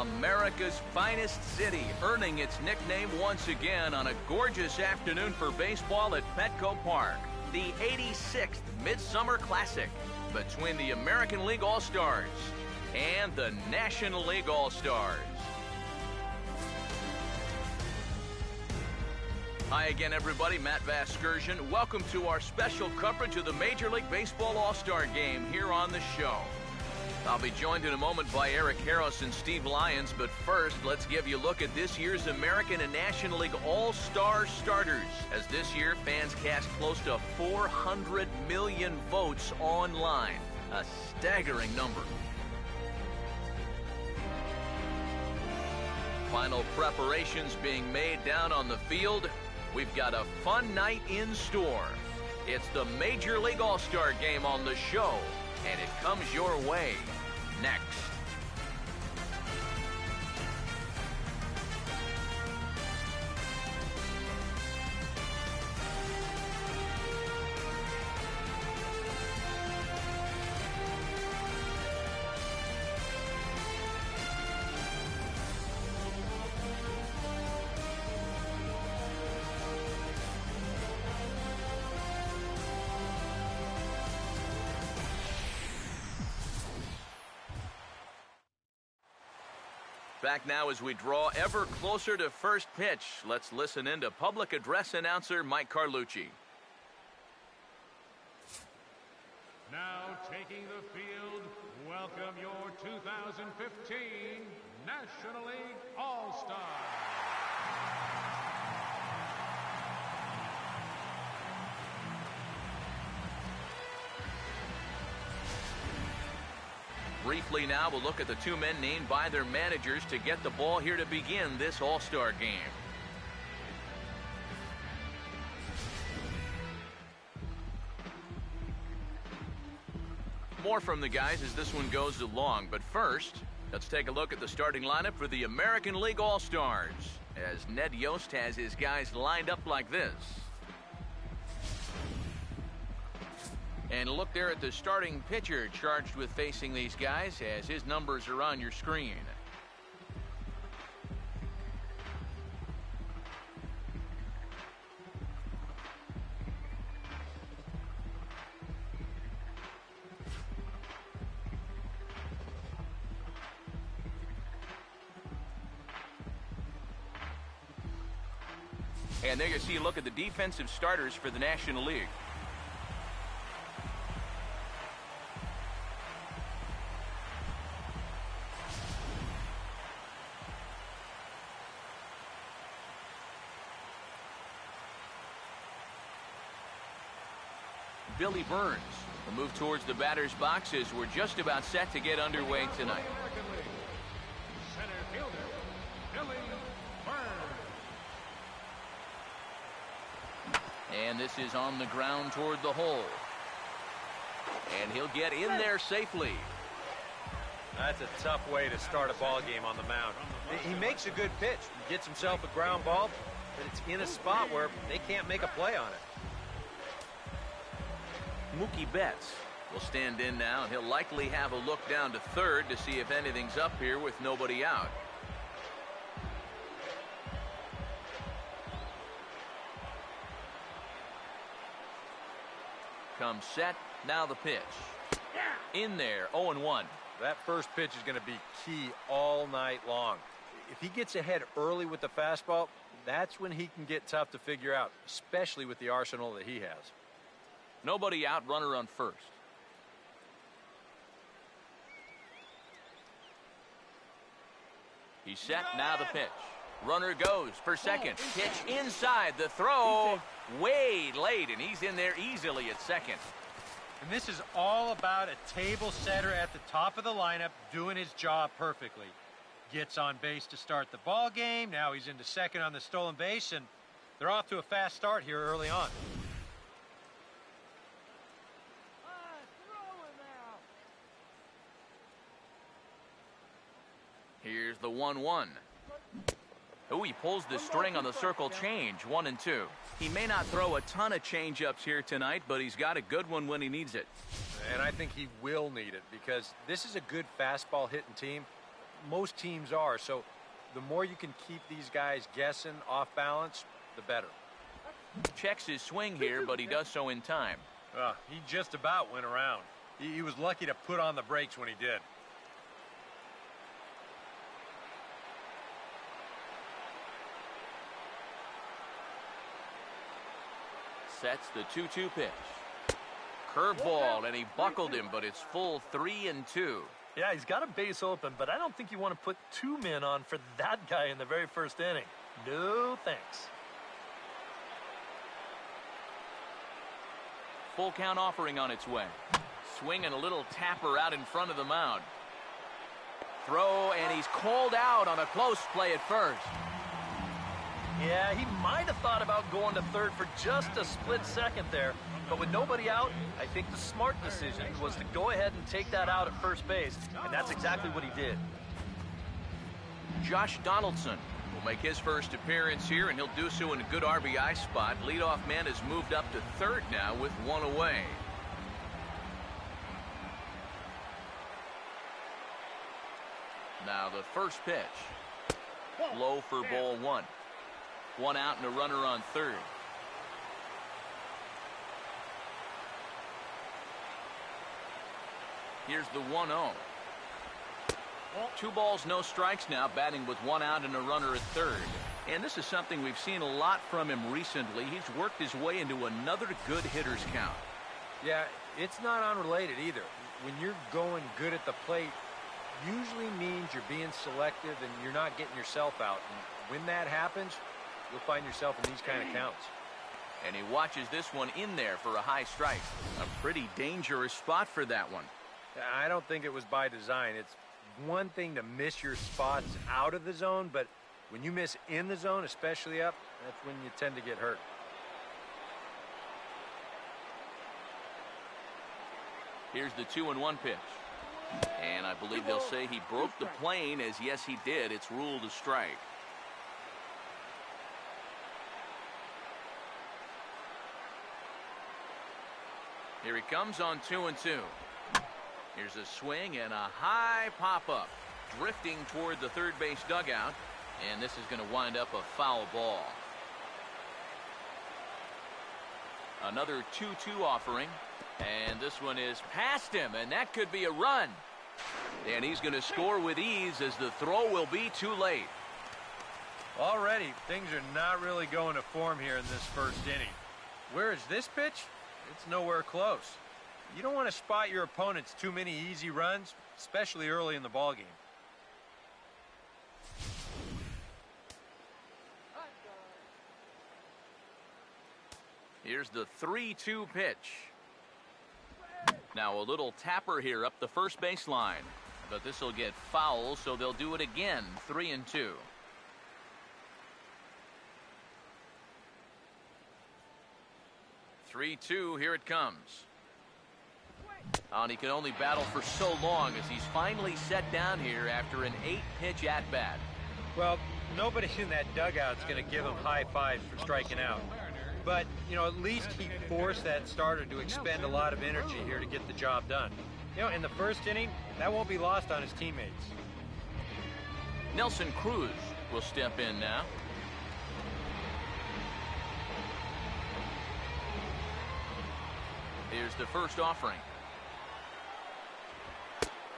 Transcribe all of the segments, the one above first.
America's finest city, earning its nickname once again on a gorgeous afternoon for baseball at Petco Park. The 86th Midsummer Classic between the American League All-Stars and the National League All-Stars. Hi again, everybody. Matt Vasgersian. Welcome to our special coverage of the Major League Baseball All-Star Game here on the show. I'll be joined in a moment by Eric Harris and Steve Lyons, but first, let's give you a look at this year's American and National League All-Star starters, as this year fans cast close to 400 million votes online, a staggering number. Final preparations being made down on the field. We've got a fun night in store. It's the Major League All-Star Game on the show, and it comes your way next. Back now as we draw ever closer to first pitch. Let's listen in to public address announcer Mike Carlucci. Now taking the field, welcome your 2015 National League All-Stars. Briefly now, we'll look at the two men named by their managers to get the ball here to begin this All-Star Game. More from the guys as this one goes along, but first, let's take a look at the starting lineup for the American League All-Stars, as Ned Yost has his guys lined up like this. And look there at the starting pitcher charged with facing these guys, as his numbers are on your screen. And there you see a look at the defensive starters for the National League. Billy Burns will move towards the batter's box as we're just about set to get underway tonight. Center fielder, Billy Burns. And this is on the ground toward the hole. And he'll get in there safely. That's a tough way to start a ball game on the mound. He makes a good pitch, gets himself a ground ball, but it's in a spot where they can't make a play on it. Mookie Betts will stand in now, and he'll likely have a look down to third to see if anything's up here with nobody out. Comes set, now the pitch. In there, 0-1. That first pitch is going to be key all night long. If he gets ahead early with the fastball, that's when he can get tough to figure out, especially with the arsenal that he has. Nobody out, runner on first. He's set, now the pitch. Runner goes for second. Pitch inside, the throw way late, and he's in there easily at second. And this is all about a table setter at the top of the lineup doing his job perfectly. Gets on base to start the ball game. Now he's into second on the stolen base, and they're off to a fast start here early on. Here's the 1-1. Oh, he pulls the string on the circle change, 1 and 2. He may not throw a ton of change-ups here tonight, but he's got a good one when he needs it. And I think he will need it because this is a good fastball hitting team. most teams are. So the more you can keep these guys guessing off balance, the better. Checks his swing here, but he does so in time. He just about went around. He was lucky to put on the brakes when he did. Sets the 2-2 pitch. Curveball, and he buckled him, but it's full 3-2. Yeah, he's got a base open, but I don't think you want to put two men on for that guy in the very first inning. No thanks. Full count offering on its way. Swinging a little tapper out in front of the mound. Throw, and he's called out on a close play at first. Yeah, he might have thought about going to third for just a split second there, but with nobody out, I think the smart decision was to go ahead and take that out at first base, and that's exactly what he did. Josh Donaldson will make his first appearance here, and he'll do so in a good RBI spot. Leadoff man has moved up to third now with one away. Now the first pitch. Low for ball one. One out and a runner on third. Here's the 1-0. 2 balls, no strikes now, batting with one out and a runner at third. And this is something we've seen a lot from him recently. He's worked his way into another good hitter's count. Yeah, it's not unrelated either. When you're going good at the plate, usually means you're being selective and you're not getting yourself out. And when that happens, you'll find yourself in these kind of counts. And he watches this one in there for a high strike. A pretty dangerous spot for that one. I don't think it was by design. It's one thing to miss your spots out of the zone, but when you miss in the zone, especially up, that's when you tend to get hurt. Here's the 2-1 pitch. And I believe they'll say he broke the plane, as yes, he did. It's ruled a strike. Here he comes on 2-2. Here's a swing and a high pop-up, drifting toward the third base dugout, and this is going to wind up a foul ball. Another 2-2 offering, and this one is past him, and that could be a run. And he's going to score with ease, as the throw will be too late. Already, things are not really going to form here in this first inning. Where is this pitch? It's nowhere close. You don't want to spot your opponents too many easy runs, especially early in the ballgame. Here's the 3-2 pitch. Now a little tapper here up the first baseline, but this will get foul, so they'll do it again. 3-2. Here it comes. And he can only battle for so long, as he's finally set down here after an 8-pitch at-bat. Well, nobody in that dugout's going to give him high fives for striking out. But, you know, at least he forced that starter to expend a lot of energy here to get the job done. You know, in the first inning, that won't be lost on his teammates. Nelson Cruz will step in now. Here's the first offering.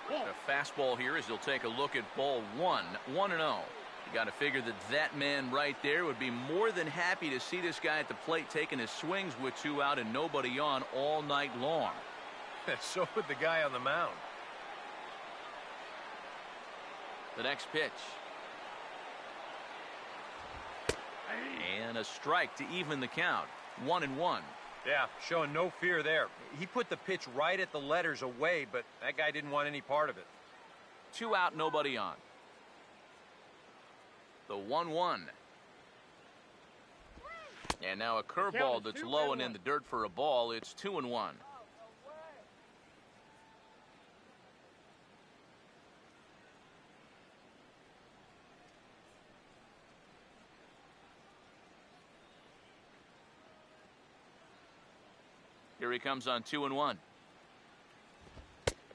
A fastball here, as he'll take a look at ball one. 1-0. You got to figure that man right there would be more than happy to see this guy at the plate taking his swings with 2 out and nobody on all night long. So would the guy on the mound. The next pitch. And a strike to even the count. 1-1. Yeah, showing no fear there. He put the pitch right at the letters away, but that guy didn't want any part of it. 2 out, nobody on. The 1-1. And now a curveball that's low and in the dirt for a ball. It's 2-1. Here he comes on 2-1.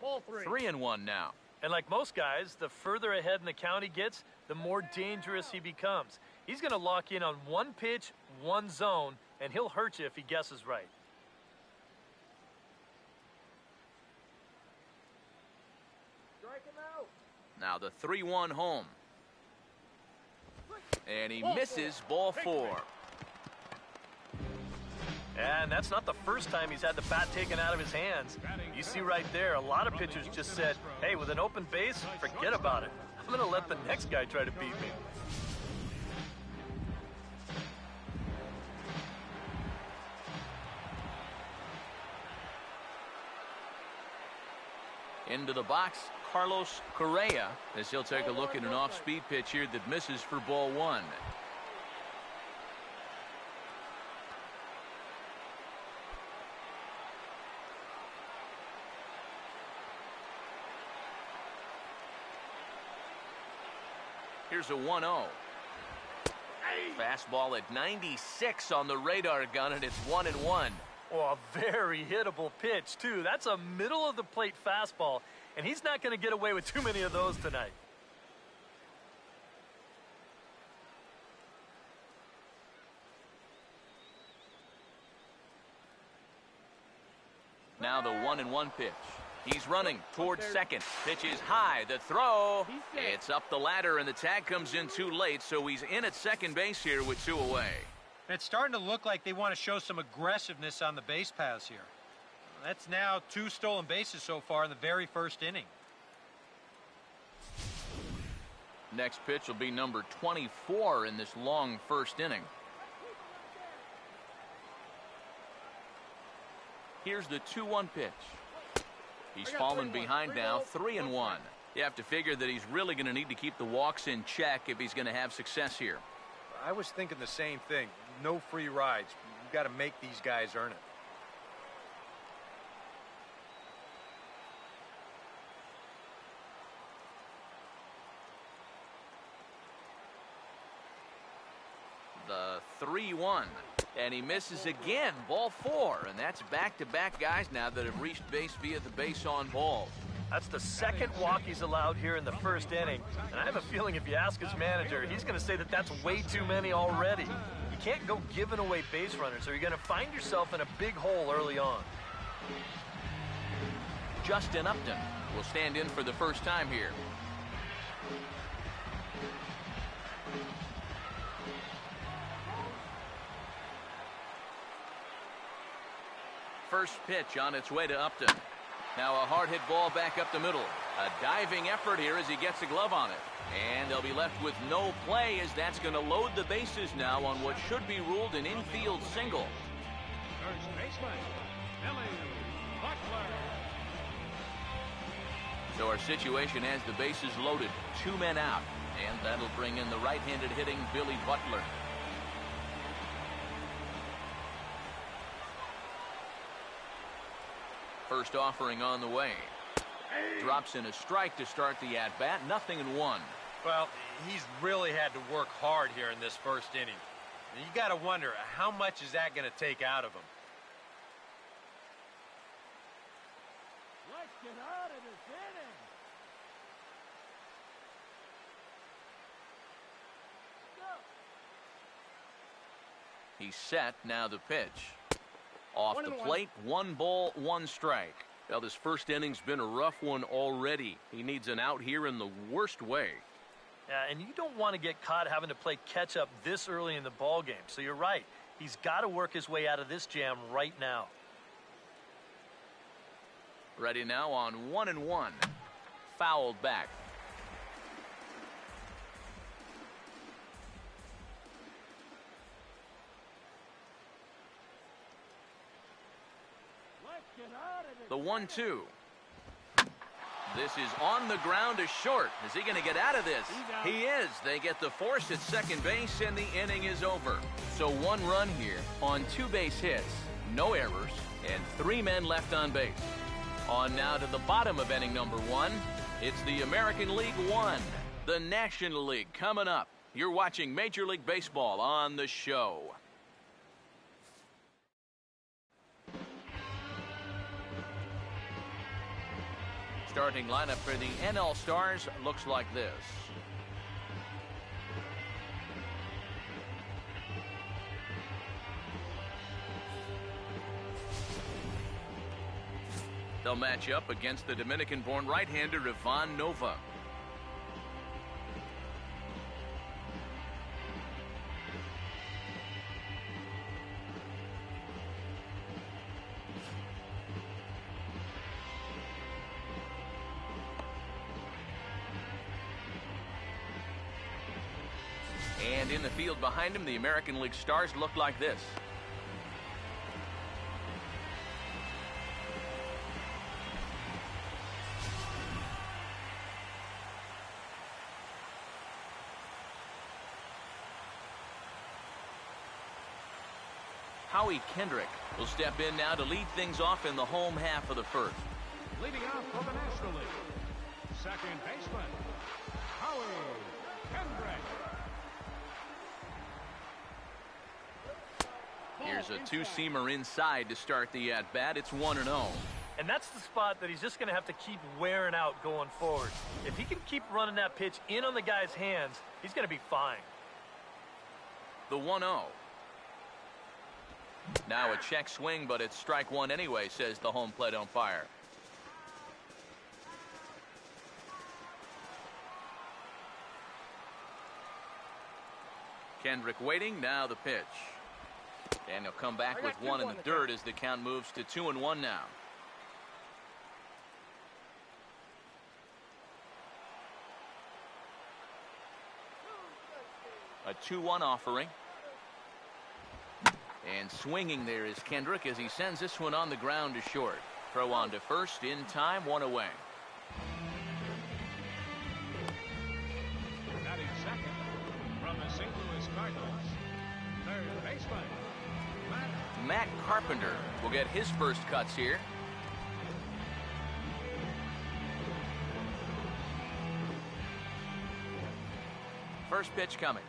3-1 now. And like most guys, the further ahead in the count he gets, the more dangerous he becomes. He's going to lock in on one pitch, one zone, and he'll hurt you if he guesses right. Now the 3-1 home. And he misses ball 4. And that's not the first time he's had the bat taken out of his hands. You see right there, a lot of pitchers just said, hey, with an open base, forget about it. I'm going to let the next guy try to beat me. Into the box, Carlos Correa, as he'll take a look at an off-speed pitch here that misses for ball 1. Here's a 1-0. Fastball at 96 on the radar gun, and it's 1-1. Oh, a very hittable pitch, too. That's a middle-of-the-plate fastball, and he's not going to get away with too many of those tonight. Now the 1-1 pitch. He's running towards second. Pitch is high. The throw. It's up the ladder, and the tag comes in too late, so he's in at second base here with 2 away. It's starting to look like they want to show some aggressiveness on the base paths here. That's now 2 stolen bases so far in the very first inning. Next pitch will be number 24 in this long first inning. Here's the 2-1 pitch. He's fallen behind now, 3-1. You have to figure that he's really going to need to keep the walks in check if he's going to have success here. I was thinking the same thing. No free rides. You've got to make these guys earn it. The 3-1. And he misses again, ball 4. And that's back-to-back guys now that have reached base via the base on ball. That's the second walk he's allowed here in the first inning. And I have a feeling if you ask his manager, he's going to say that that's way too many already. You can't go giving away base runners, or you're going to find yourself in a big hole early on. Justin Upton will stand in for the first time here. First pitch on its way to Upton. Now a hard hit ball back up the middle. A diving effort here as he gets a glove on it. And they'll be left with no play, as that's going to load the bases now on what should be ruled an infield single. First baseman, Billy Butler. So our situation has the bases loaded. 2 men out. And that'll bring in the right-handed hitting Billy Butler. First offering on the way. Drops in a strike to start the at-bat. 0-1. Well, he's really had to work hard here in this first inning. You got to wonder, how much is that going to take out of him? Let's get out of this inning. He's set. Now the pitch. Off the plate, 1 ball, 1 strike. Well, this first inning's been a rough one already. He needs an out here in the worst way. Yeah, and you don't want to get caught having to play catch-up this early in the ball game. So you're right. He's got to work his way out of this jam right now. Ready now on 1-1. Fouled back. The 1-2. This is on the ground to short. Is he going to get out of this? He is. They get the force at second base, and the inning is over. So 1 run here on 2 base hits, no errors, and 3 men left on base. On now to the bottom of inning number 1. It's the American League One, the National League coming up. You're watching Major League Baseball on the show. Starting lineup for the NL Stars looks like this. They'll match up against the Dominican-born right-hander Ivan Nova. And in the field behind him, the American League Stars look like this. Howie Kendrick will step in now to lead things off in the home half of the first. Leading off for the National League, second baseman, Howie Kendrick. Here's a two-seamer inside to start the at-bat. It's 1-0. And that's the spot that he's just going to have to keep wearing out going forward. If he can keep running that pitch in on the guy's hands, he's going to be fine. The 1-0. Now a check swing, but it's strike one anyway, says the home plate umpire. Kendrick waiting, now the pitch. And he'll come back with one in the dirt as the count moves to 2-1 now. A 2-1 offering. And swinging there is Kendrick as he sends this one on the ground to short. Throw on to first in time, one away. Batting second from the St. Louis Cardinals, third baseman, Matt Carpenter will get his first cuts here. First pitch coming.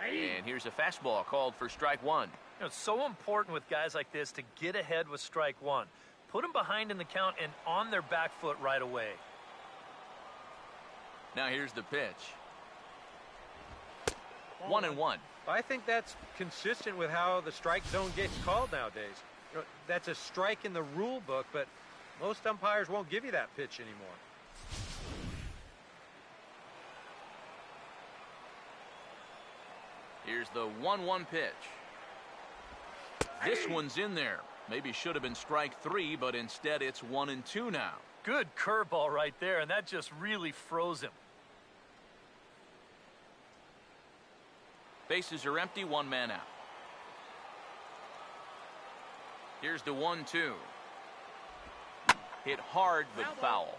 And here's a fastball called for strike one. You know, it's so important with guys like this to get ahead with strike one. Put them behind in the count and on their back foot right away. Now here's the pitch. 1-1. I think that's consistent with how the strike zone gets called nowadays. You know, that's a strike in the rule book, but most umpires won't give you that pitch anymore. Here's the 1-1 pitch. This one's in there. Maybe should have been strike three, but instead it's 1-2 now. Good curveball right there, and that just really froze him. Bases are empty, one man out. Here's the 1-2. Hit hard, but foul.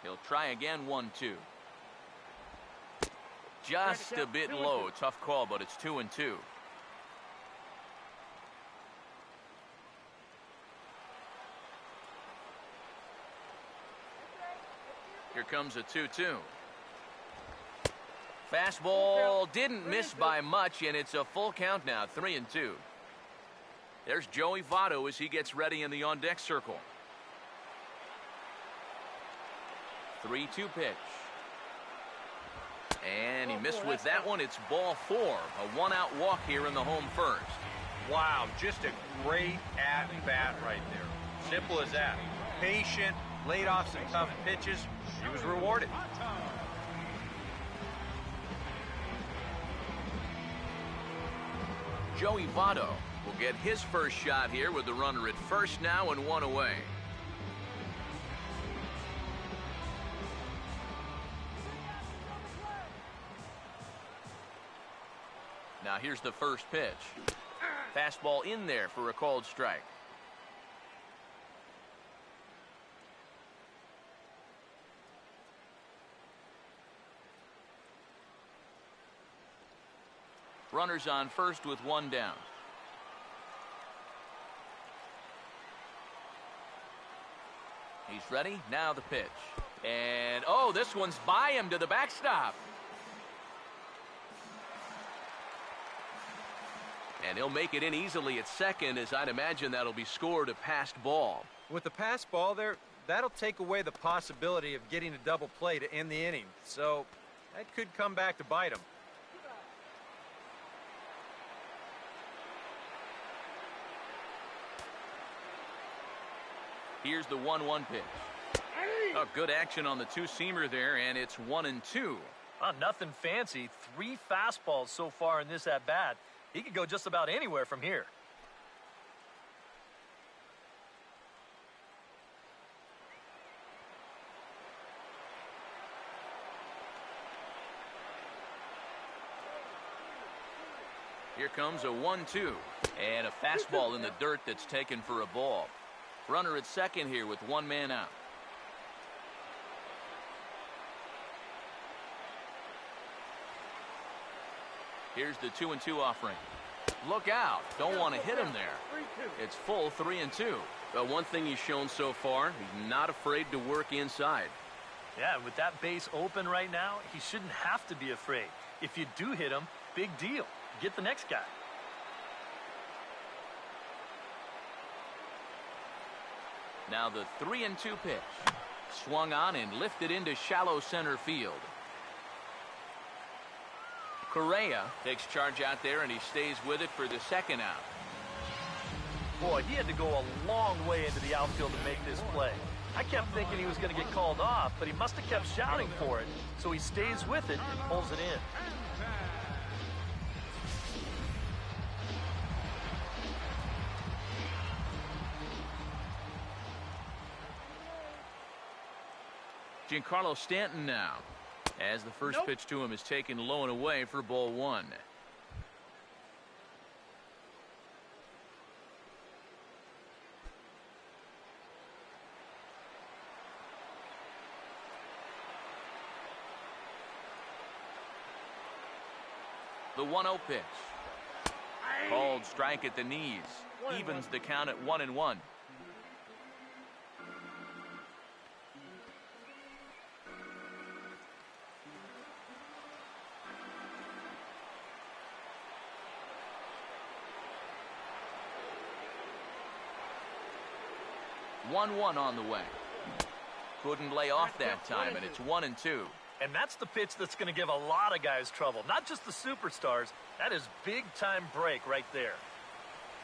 He'll try again, 1-2. Just a bit low. Tough call, but it's 2-2. Here comes a 2-2. Fastball didn't miss by much, and it's a full count now, 3-2. There's Joey Votto as he gets ready in the on-deck circle. 3-2 pitch. And he missed with that one. It's ball four. A one-out walk here in the home first. Wow, just a great at-bat right there. Simple as that. Patient, laid off some tough pitches. He was rewarded. Joey Votto will get his first shot here with the runner at first now and one away. Now here's the first pitch. Fastball in there for a called strike. Runners on first with one down. He's ready. Now the pitch. And, oh, this one's by him to the backstop. And he'll make it in easily at second, as I'd imagine that'll be scored a passed ball. With the passed ball there, that'll take away the possibility of getting a double play to end the inning. So that could come back to bite him. Here's the 1-1 pitch. Oh, good action on the two-seamer there, and it's 1-2. Nothing fancy. 3 fastballs so far in this at-bat. He could go just about anywhere from here. Here comes a 1-2. And a fastball in the dirt that's taken for a ball. Runner at second here with 1 man out. Here's the 2-2 offering. Look out. Don't want to hit him there. It's full 3-2. Well, one thing he's shown so far, he's not afraid to work inside. Yeah, with that base open right now, he shouldn't have to be afraid. If you do hit him, big deal. Get the next guy. Now the 3-2 pitch. Swung on and lifted into shallow center field. Correa takes charge out there, and he stays with it for the second out. Boy, he had to go a long way into the outfield to make this play. I kept thinking he was going to get called off, but he must have kept shouting for it. So he stays with it and pulls it in. Giancarlo Stanton now, as the first pitch to him is taken low and away for ball 1. The 1-0 pitch. Called strike at the knees. Evens the count at 1-1. One on the way. Couldn't lay off that time, and it's 1-2. And that's the pitch that's going to give a lot of guys trouble, not just the superstars. That is big-time break right there.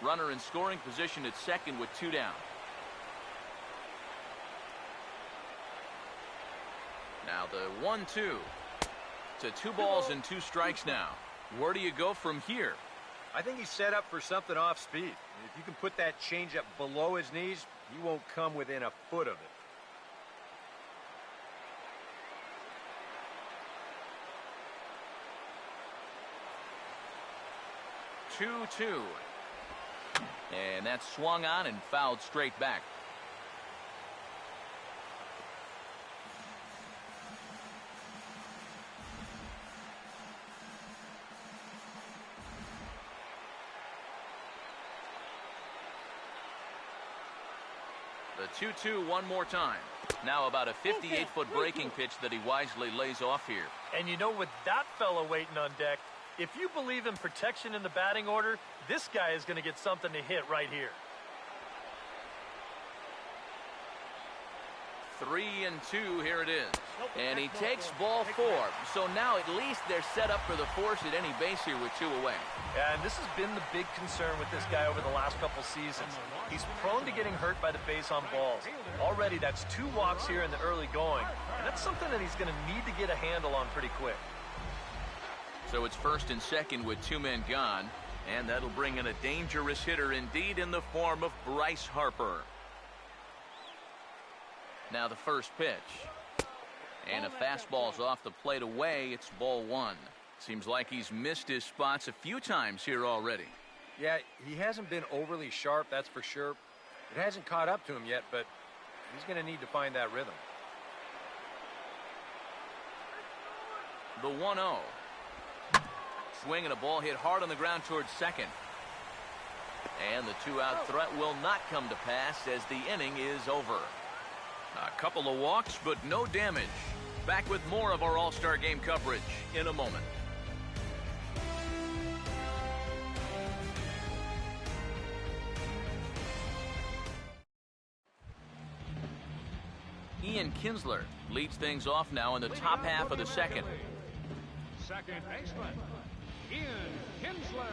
Runner in scoring position at second with 2 down. Now the 1-2. To 2 balls and 2 strikes now. Where do you go from here? I think he's set up for something off speed. If you can put that changeup below his knees, he won't come within a foot of it. 2-2. And that's swung on and fouled straight back. The 2-2 one more time. Now about a 58-foot breaking pitch that he wisely lays off here. And you know, with that fella waiting on deck, if you believe in protection in the batting order, this guy is going to get something to hit right here. 3-2, here it is. And he takes ball 4. So now at least they're set up for the force at any base here with 2 away. Yeah, and this has been the big concern with this guy over the last couple seasons. He's prone to getting hurt by the base on balls. Already that's 2 walks here in the early going. And that's something that he's going to need to get a handle on pretty quick. So it's first and second with 2 men gone. And that'll bring in a dangerous hitter indeed in the form of Bryce Harper. Now the first pitch. And a fastball's off the plate away. It's ball 1. Seems like he's missed his spots a few times here already. Yeah, he hasn't been overly sharp, that's for sure. It hasn't caught up to him yet, but he's going to need to find that rhythm. The 1-0. Swing and a ball hit hard on the ground towards second. And the 2-out threat will not come to pass as the inning is over. A couple of walks, but no damage. Back with more of our All-Star Game coverage in a moment. Ian Kinsler leads things off now in the top half of the second. Second baseman, Ian Kinsler.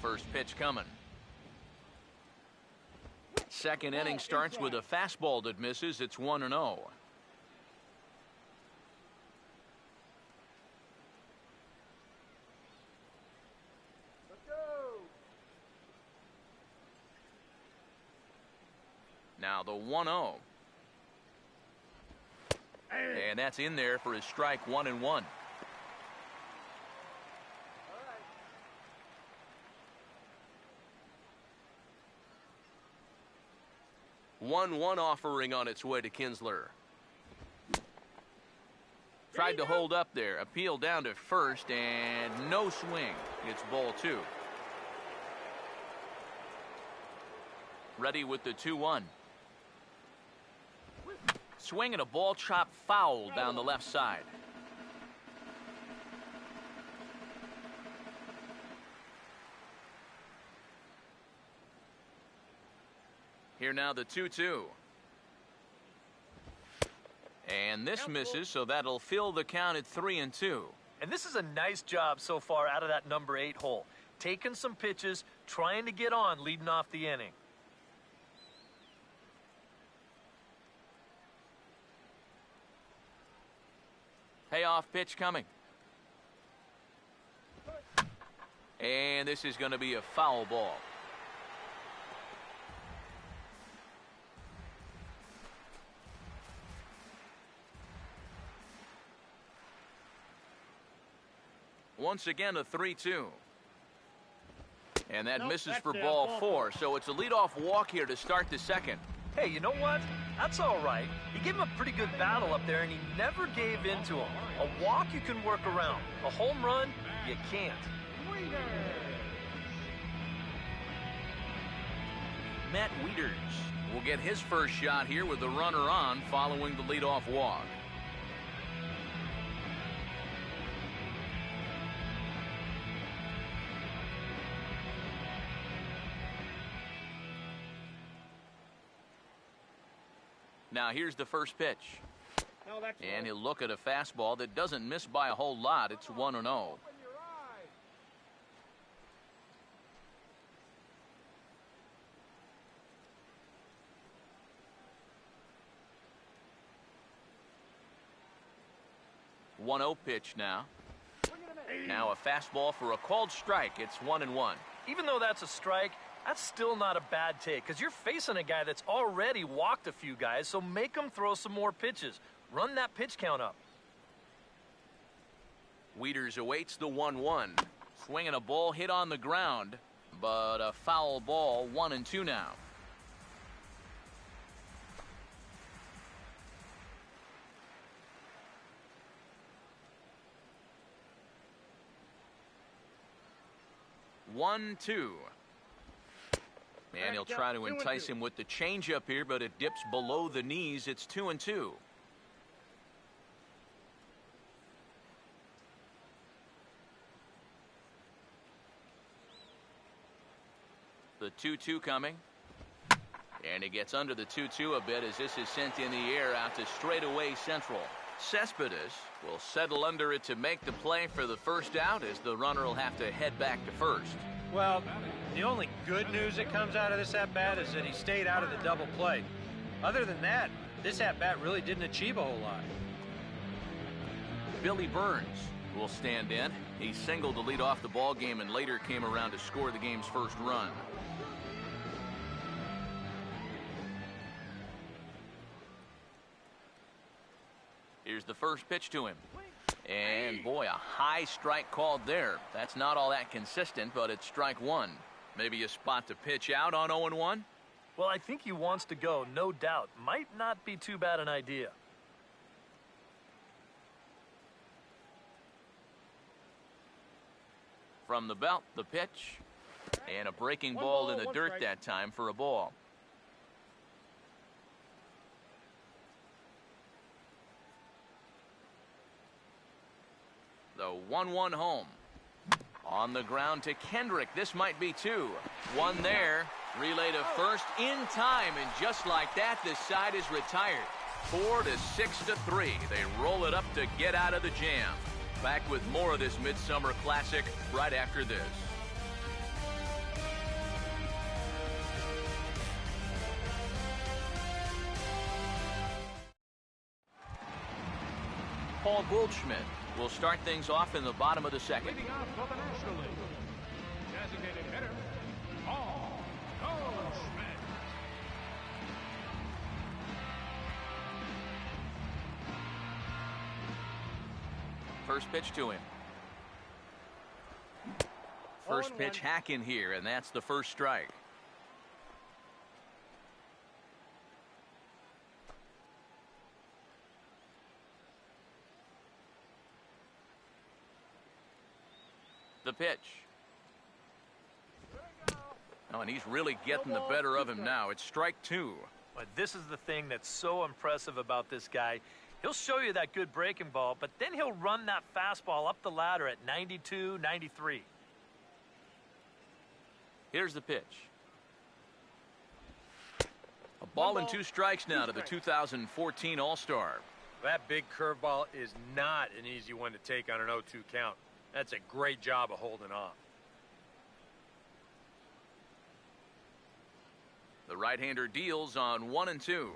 First pitch coming. Second inning starts with a fastball that misses. It's 1-0. Now the 1-0. And that's in there for his strike, 1-1. 1-1 offering on its way to Kinsler. Tried to hold up there. Appeal down to first and no swing. It's ball 2. Ready with the 2-1. Swing and a ball chopped foul down the left side. Here now the 2-2. And this misses, so that'll fill the count at 3-2. And this is a nice job so far out of that number 8 hole. Taking some pitches, trying to get on leading off the inning. Payoff pitch coming. And this is going to be a foul ball. Once again, a 3-2. And that misses for ball 4, so it's a leadoff walk here to start the second. Hey, you know what? That's all right. He gave him a pretty good battle up there, and he never gave in to him. A walk you can work around. A home run, you can't. Matt Wieters will get his first shot here with the runner on following the leadoff walk. Now here's the first pitch. And he'll look at a fastball that doesn't miss by a whole lot. It's 1-0. Pitch now. Now a fastball for a called strike. It's 1-1. Even though that's a strike, that's still not a bad take because you're facing a guy that's already walked a few guys, so make him throw some more pitches. Run that pitch count up. Wieters awaits the 1-1. Swinging a ball hit on the ground, but a foul ball, 1-2 now. One, two. And he'll try to entice him with the changeup here, but it dips below the knees. It's 2-2. The 2-2 coming. And he gets under the 2-2 a bit as this is sent in the air out to straightaway central. Cespedes will settle under it to make the play for the first out as the runner will have to head back to first. Well, the only good news that comes out of this at-bat is that he stayed out of the double play. Other than that, this at-bat really didn't achieve a whole lot. Billy Burns will stand in. He singled to lead off the ball game and later came around to score the game's first run. Here's the first pitch to him. And boy, a high strike called there. That's not all that consistent, but it's strike 1. Maybe a spot to pitch out on 0-1? Well, I think he wants to go, no doubt. Might not be too bad an idea. From the belt, the pitch. And a breaking ball in the dirt that time for a ball. 1-1 home. On the ground to Kendrick. This might be two. One there. Relay to first in time, and just like that, this side is retired. 4-6-3. They roll it up to get out of the jam. Back with more of this Midsummer Classic right after this. Paul Goldschmidt will start things off in the bottom of the second. Leading off for the National League, designated hitter, Paul Goldschmidt. First pitch to him. First pitch hack in here, and that's the first strike. The pitch. Oh, and he's really getting the better of him now. It's strike two. But this is the thing that's so impressive about this guy. He'll show you that good breaking ball, but then he'll run that fastball up the ladder at 92, 93. Here's the pitch. A ball and two strikes now to the 2014 All-Star. That big curveball is not an easy one to take on an 0-2 count. That's a great job of holding off. The right-hander deals on 1-2.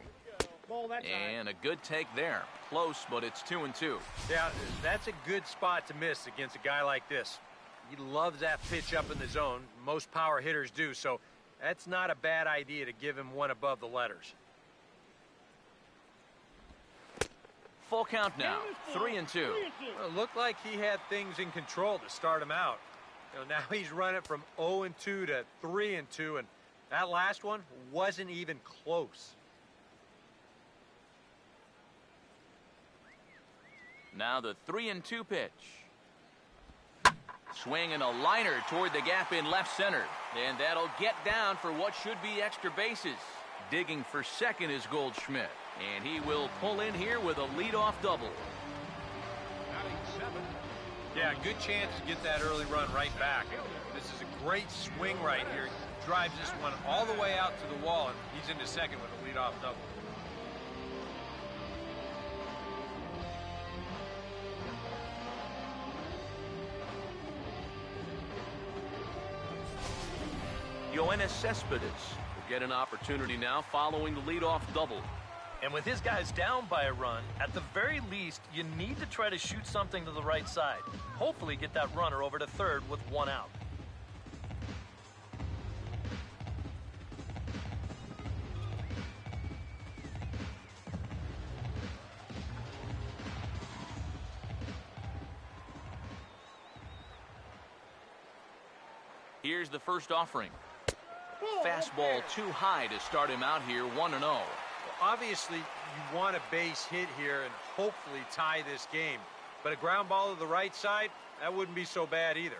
And a good take there. Close, but it's 2-2. Yeah, that's a good spot to miss against a guy like this. He loves that pitch up in the zone. Most power hitters do, so that's not a bad idea to give him one above the letters. Full count now, 3-2. Well, it looked like he had things in control to start him out. Now he's running from 0-2 to 3-2, and that last one wasn't even close. Now the 3-2 pitch. Swing and a liner toward the gap in left center. And that'll get down for what should be extra bases. Digging for second is Goldschmidt. And he will pull in here with a leadoff double. Yeah, good chance to get that early run right back. This is a great swing right here. He drives this one all the way out to the wall, and he's into second with a leadoff double. Yoenis Cespedes will get an opportunity now following the leadoff double. And with his guys down by a run, at the very least, you need to try to shoot something to the right side. Hopefully get that runner over to third with one out. Here's the first offering. Fastball too high to start him out here, 1-0. Obviously, you want a base hit here and hopefully tie this game. But a ground ball to the right side, that wouldn't be so bad either.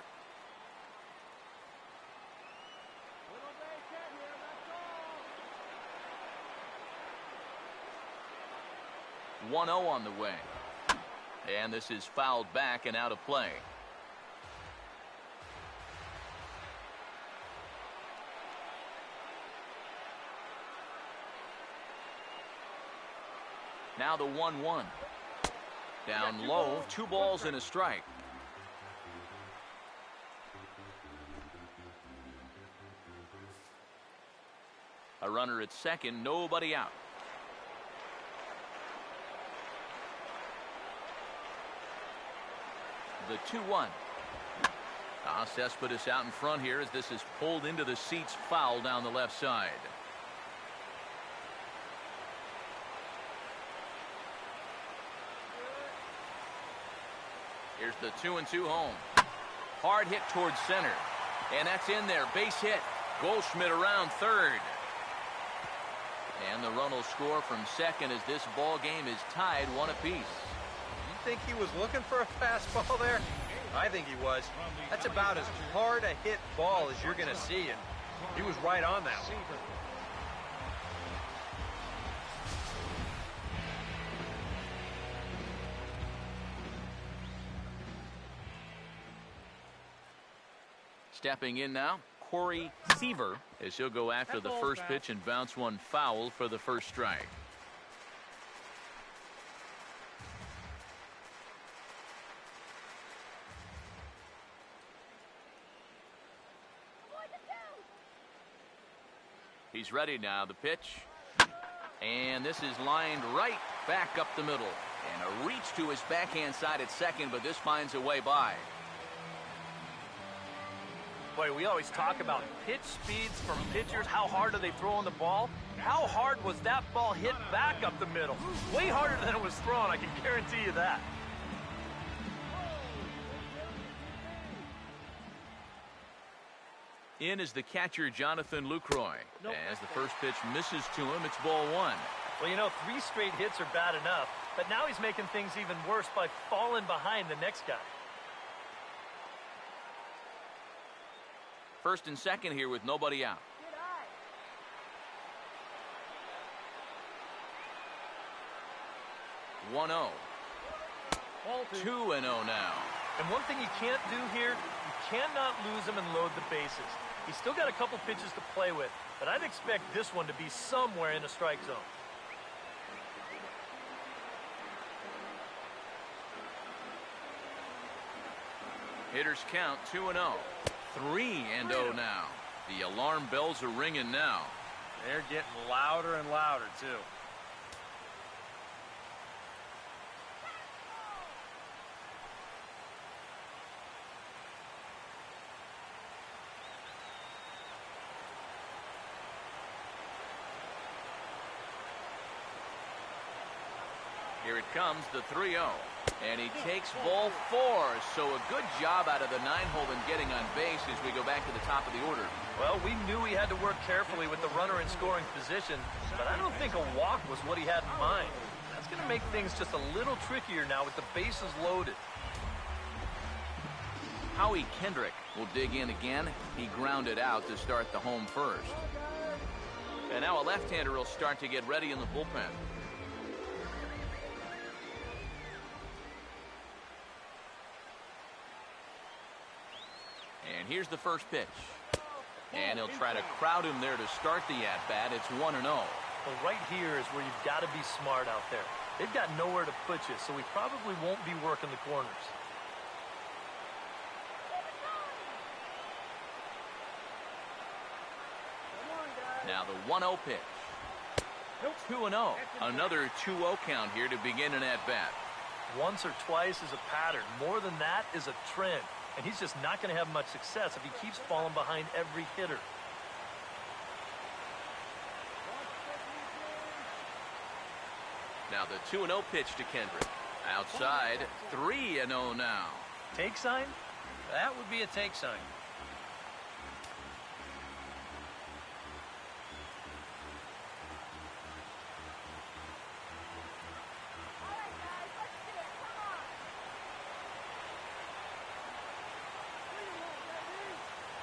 One 1-0 on the way. And this is fouled back and out of play. Now the 1-1. Down low, 2 balls and a strike. A runner at second, nobody out. The 2-1. Cespedes out in front here as this is pulled into the seats, foul down the left side. Here's the 2-2 home. Hard hit towards center. And that's in there. Base hit. Goldschmidt around third. And the run will score from second as this ball game is tied 1 apiece. You think he was looking for a fastball there? I think he was. That's about as hard a hit ball as you're going to see, and he was right on that one. Stepping in now, Corey Seaver, as he'll go after the first pitch and bounce one foul for the first strike. He's ready now. The pitch. And this is lined right back up the middle. And a reach to his backhand side at second, but this finds a way by. Boy, we always talk about pitch speeds from pitchers. How hard are they throwing the ball? How hard was that ball hit back up the middle? Way harder than it was thrown, I can guarantee you that. In is the catcher, Jonathan Lucroy. As the first pitch misses to him, it's ball one. Well, you know, 3 straight hits are bad enough, but now he's making things even worse by falling behind the next guy. First and second here with nobody out. 1-0. 2-0 now. And one thing you can't do here, you cannot lose him and load the bases. He's still got a couple pitches to play with, but I'd expect this one to be somewhere in the strike zone. Hitters count 2-0. 3-0 now. The alarm bells are ringing now. They're getting louder and louder, too. Here it comes, the 3-0. And he takes ball 4. So a good job out of the 9-hole in getting on base as we go back to the top of the order. Well, we knew he had to work carefully with the runner in scoring position, but I don't think a walk was what he had in mind. That's going to make things just a little trickier now with the bases loaded. Howie Kendrick will dig in again. He grounded out to start the home first. And now a left-hander will start to get ready in the bullpen. And here's the first pitch. And he'll try to crowd him there to start the at-bat. It's 1-0. Well, right here is where you've got to be smart out there. They've got nowhere to put you, so he probably won't be working the corners. Now the 1-0 pitch. 2-0. Another 2-0 count here to begin an at-bat. Once or twice is a pattern. More than that is a trend. And he's just not going to have much success if he keeps falling behind every hitter. Now the 2-0 pitch to Kendrick. Outside, 3-0 now. Take sign? That would be a take sign.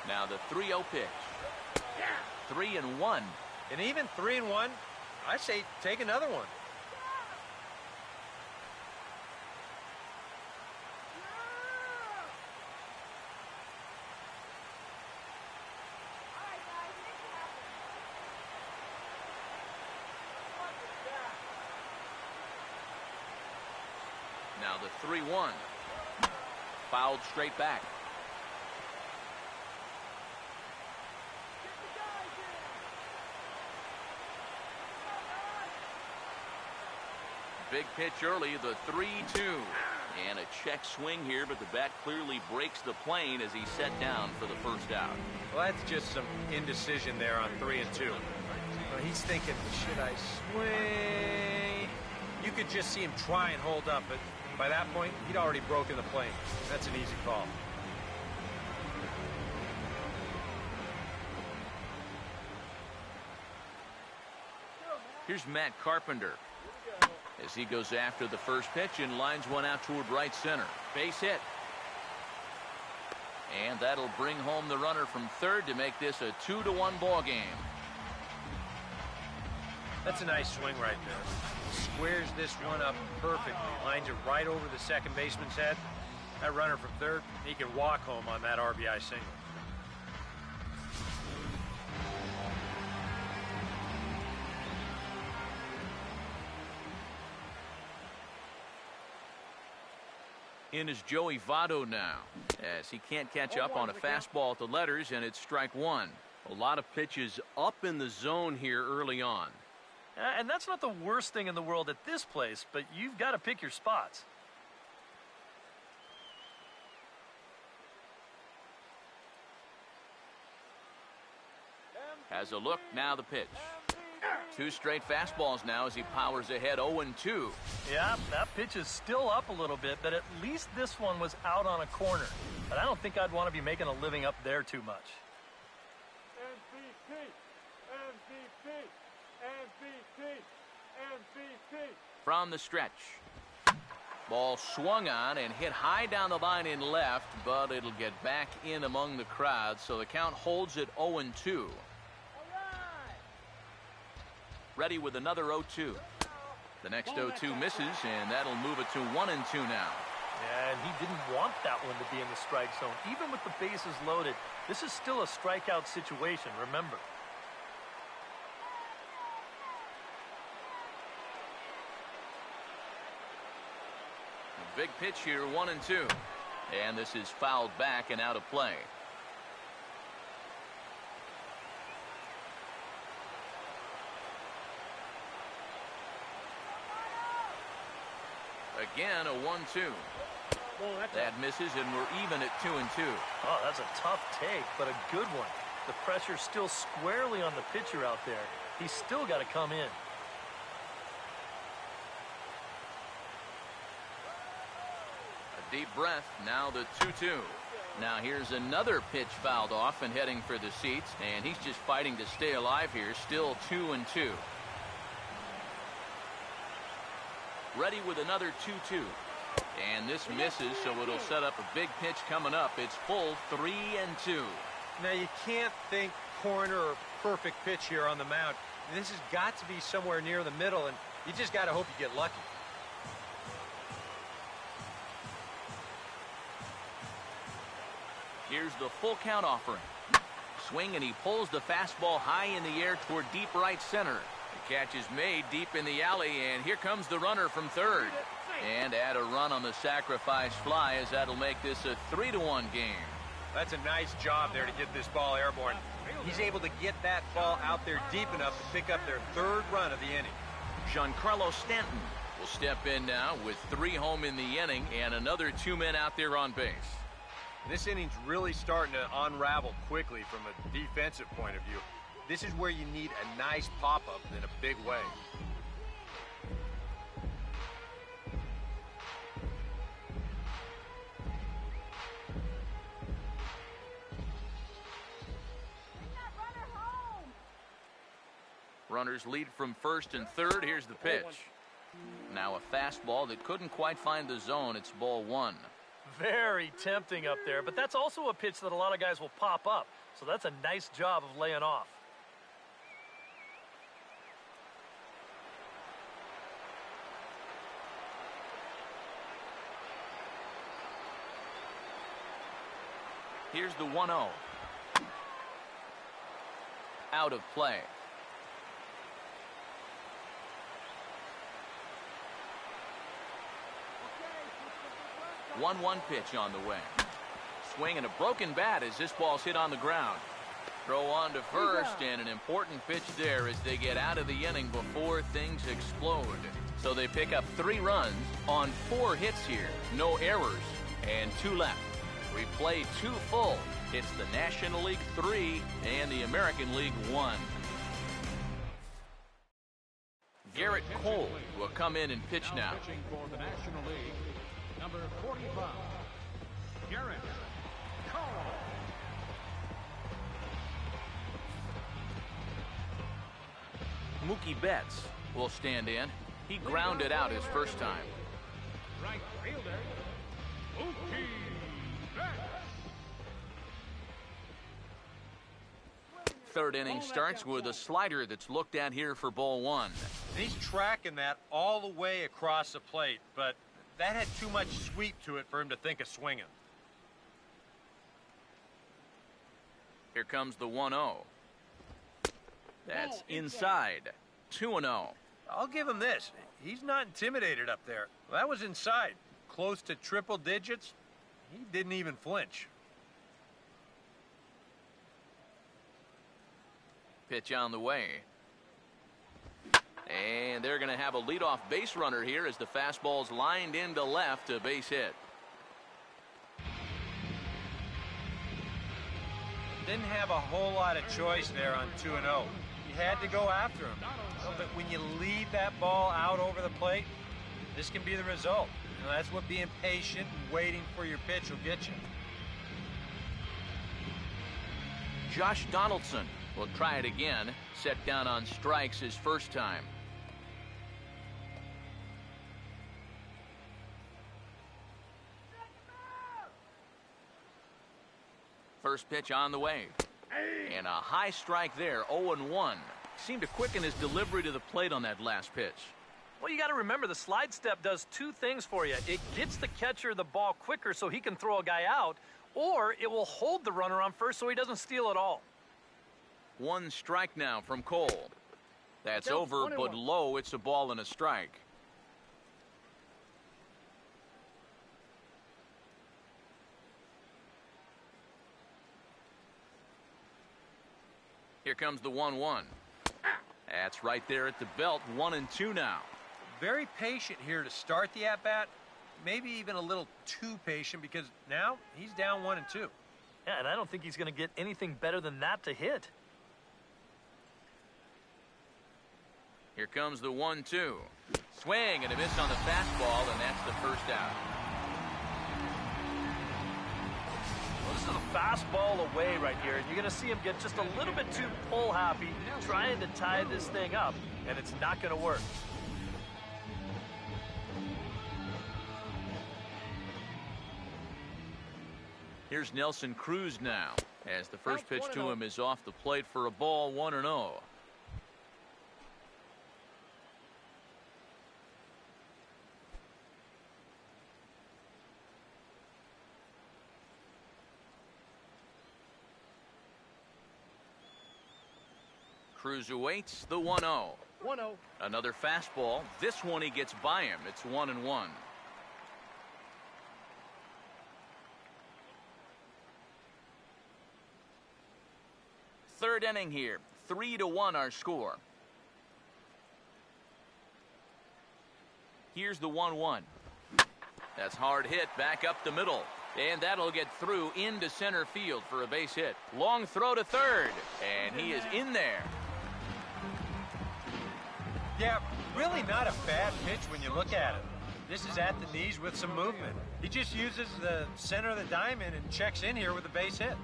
Now the 3-0 pitch. 3-1. And even 3-1, I say take another one. Now the 3-1. Fouled straight back. Big pitch early, the 3-2. And a check swing here, but the bat clearly breaks the plane as he's set down for the first out. Well, that's just some indecision there on 3-2. Well, he's thinking, should I swing? You could just see him try and hold up, but by that point, he'd already broken the plane. That's an easy call. Here's Matt Carpenter as he goes after the first pitch and lines one out toward right center. Base hit. And that'll bring home the runner from third to make this a 2-1 ball game. That's a nice swing right there. Squares this one up perfectly. Lines it right over the second baseman's head. That runner from third, he can walk home on that RBI single. In is Joey Votto now, as he can't catch up on a fastball at the letters, and it's strike one. A lot of pitches up in the zone here early on. And that's not the worst thing in the world at this place, but you've got to pick your spots. Has a look, now the pitch. Two straight fastballs now as he powers ahead 0-2. Yeah, that pitch is still up a little bit, but at least this one was out on a corner. But I don't think I'd want to be making a living up there too much. MVP! MVP! MVP! MVP! From the stretch. Ball swung on and hit high down the line in left, but it'll get back in among the crowd, so the count holds at 0-2. Ready with another 0-2. The next 0-2 misses, and that'll move it to 1-2 now. And he didn't want that one to be in the strike zone. Even with the bases loaded, this is still a strikeout situation, remember. A big pitch here, 1-2. And this is fouled back and out of play. Again, a 1-2. That misses, and we're even at 2-2. Oh, that's a tough take, but a good one. The pressure's still squarely on the pitcher out there. He's still got to come in. A deep breath, now the 2-2. Now here's another pitch fouled off and heading for the seats, and he's just fighting to stay alive here, still 2-2. Ready with another 2-2. And this misses, so it'll set up a big pitch coming up. It's full 3-2. Now, you can't think corner or perfect pitch here on the mound. This has got to be somewhere near the middle, and you just got to hope you get lucky. Here's the full count offering. Swing, and he pulls the fastball high in the air toward deep right center. The catch is made deep in the alley, and here comes the runner from third. And add a run on the sacrifice fly, as that'll make this a 3-1 game. That's a nice job there to get this ball airborne. He's able to get that ball out there deep enough to pick up their third run of the inning. Giancarlo Stanton will step in now with 3 home in the inning and another 2 men out there on base. This inning's really starting to unravel quickly from a defensive point of view. This is where you need a nice pop-up in a big way. Runners lead from first and third. Here's the pitch. Now a fastball that couldn't quite find the zone. It's ball 1. Very tempting up there, but that's also a pitch that a lot of guys will pop up. So that's a nice job of laying off. Here's the 1-0. Out of play. 1-1 pitch on the way. Swing and a broken bat as this ball's hit on the ground. Throw on to first, and an important pitch there as they get out of the inning before things explode. So they pick up 3 runs on 4 hits here. No errors, and 2 left. We play 2 full. It's the National League 3 and the American League 1. Garrett Cole will come in and pitch now. Pitching for the National League, number 45, Garrett Cole. Mookie Betts will stand in. He grounded out his first time. Right fielder, Mookie Betts. Third inning starts with a slider that's looked at here for ball 1. He's tracking that all the way across the plate, but that had too much sweep to it for him to think of swinging. Here comes the 1-0. That's inside. 2-0. I'll give him this. He's not intimidated up there. That was inside. close to triple digits, he didn't even flinch. Pitch on the way. And they're going to have a leadoff base runner here as the fastball's lined into left, a base hit. Didn't have a whole lot of choice there on 2-0. You had to go after him. But when you leave that ball out over the plate, this can be the result. You know, that's what being patient and waiting for your pitch will get you. Josh Donaldson will try it again. Set down on strikes his first time. First pitch on the way. And a high strike there, 0-1. Seemed to quicken his delivery to the plate on that last pitch. Well, you got to remember the slide step does two things for you. It gets the catcher the ball quicker so he can throw a guy out, or it will hold the runner on first so he doesn't steal it all. One strike now from Cole. That's over, but low. It's a ball and a strike. Here comes the 1-1. That's right there at the belt. 1-2 now. Very patient here to start the at-bat. Maybe even a little too patient because now he's down 1-2. Yeah, and I don't think he's going to get anything better than that to hit. Here comes the 1-2. Swing and a miss on the fastball, and that's the first out. Well, this is a fastball away right here, and you're going to see him get just a little bit too pull-happy trying to tie this thing up, and it's not going to work. Here's Nelson Cruz now, as the first pitch to him is off the plate for a ball, 1-0. Cruz awaits the 1-0. 1-0. Another fastball. This one he gets by him. It's 1-1. Third inning here. 3-1 our score. Here's the 1-1. That's hard hit back up the middle. And that'll get through into center field for a base hit. Long throw to third. And he is in there. Yeah, really not a bad pitch when you look at it. This is at the knees with some movement. He just uses the center of the diamond and checks in here with a base hit.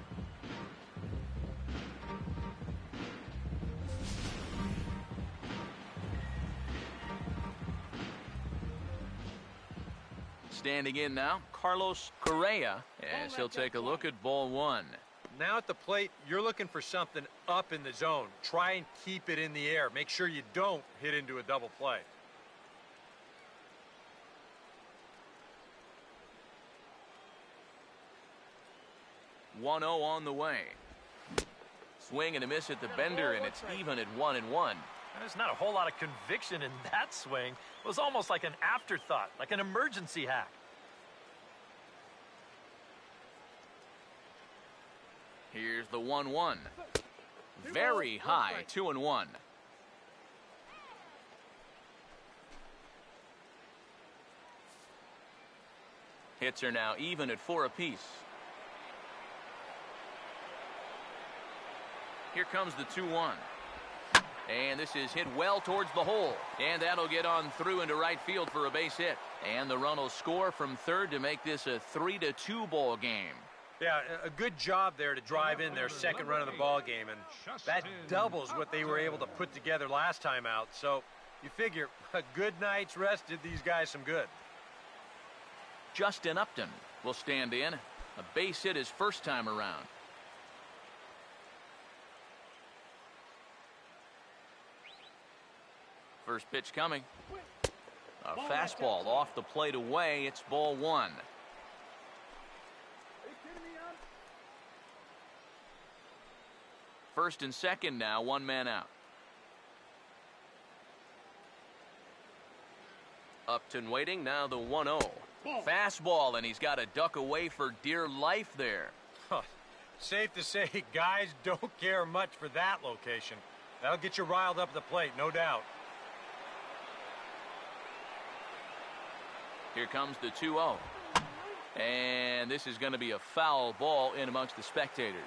Standing in now, Carlos Correa, as he'll take a look at ball one. Now at the plate, you're looking for something up in the zone. Try and keep it in the air. Make sure you don't hit into a double play. One 0 on the way. Swing and a miss at the bender, and it's even at 1-1. There's not a whole lot of conviction in that swing. It was almost like an afterthought, like an emergency hack. Here's the 1-1. Very high, 2-1. Hits are now even at 4 apiece. Here comes the 2-1. And this is hit well towards the hole. And that'll get on through into right field for a base hit. And the run will score from third to make this a 3-2 ball game. Yeah, a good job there to drive in their second run of the ball game, and that doubles what they were able to put together last time out. So you figure a good night's rest did these guys some good. Justin Upton will stand in. A base hit his first time around. First pitch coming. A fastball off the plate away. It's ball one. First and second now, one man out. And waiting, now the 1-0. Fastball, and he's got to duck away for dear life there. Safe to say, guys don't care much for that location. That'll get you riled up at the plate, no doubt. Here comes the 2-0. And this is going to be a foul ball in amongst the spectators.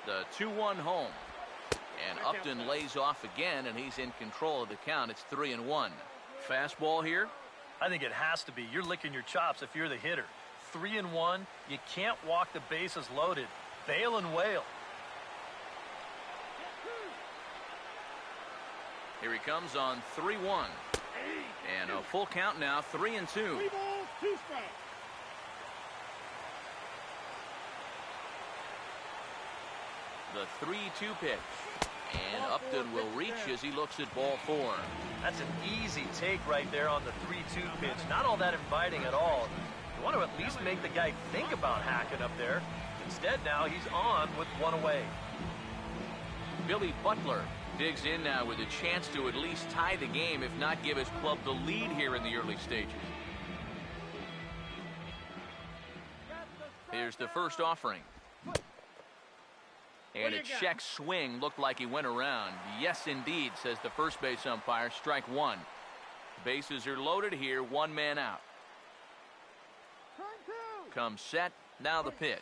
The 2-1 home. And Upton lays off again, and he's in control of the count. It's 3-1. Fastball here. I think it has to be. You're licking your chops if you're the hitter. 3-1. You can't walk the bases loaded. Bail and wail. Here he comes on 3-1. And a full count now, 3-2. 3 balls, 2 strikes. The 3-2 pitch. And Upton will reach as he looks at ball 4. That's an easy take right there on the 3-2 pitch. Not all that inviting at all. You want to at least make the guy think about hacking up there. Instead, now he's on with 1 away. Billy Butler digs in now with a chance to at least tie the game, if not give his club the lead here in the early stages. Here's the first offering. And a check swing looked like he went around. Yes, indeed, says the first base umpire. Strike 1. Bases are loaded here. 1 man out. Comes set. Now the pitch.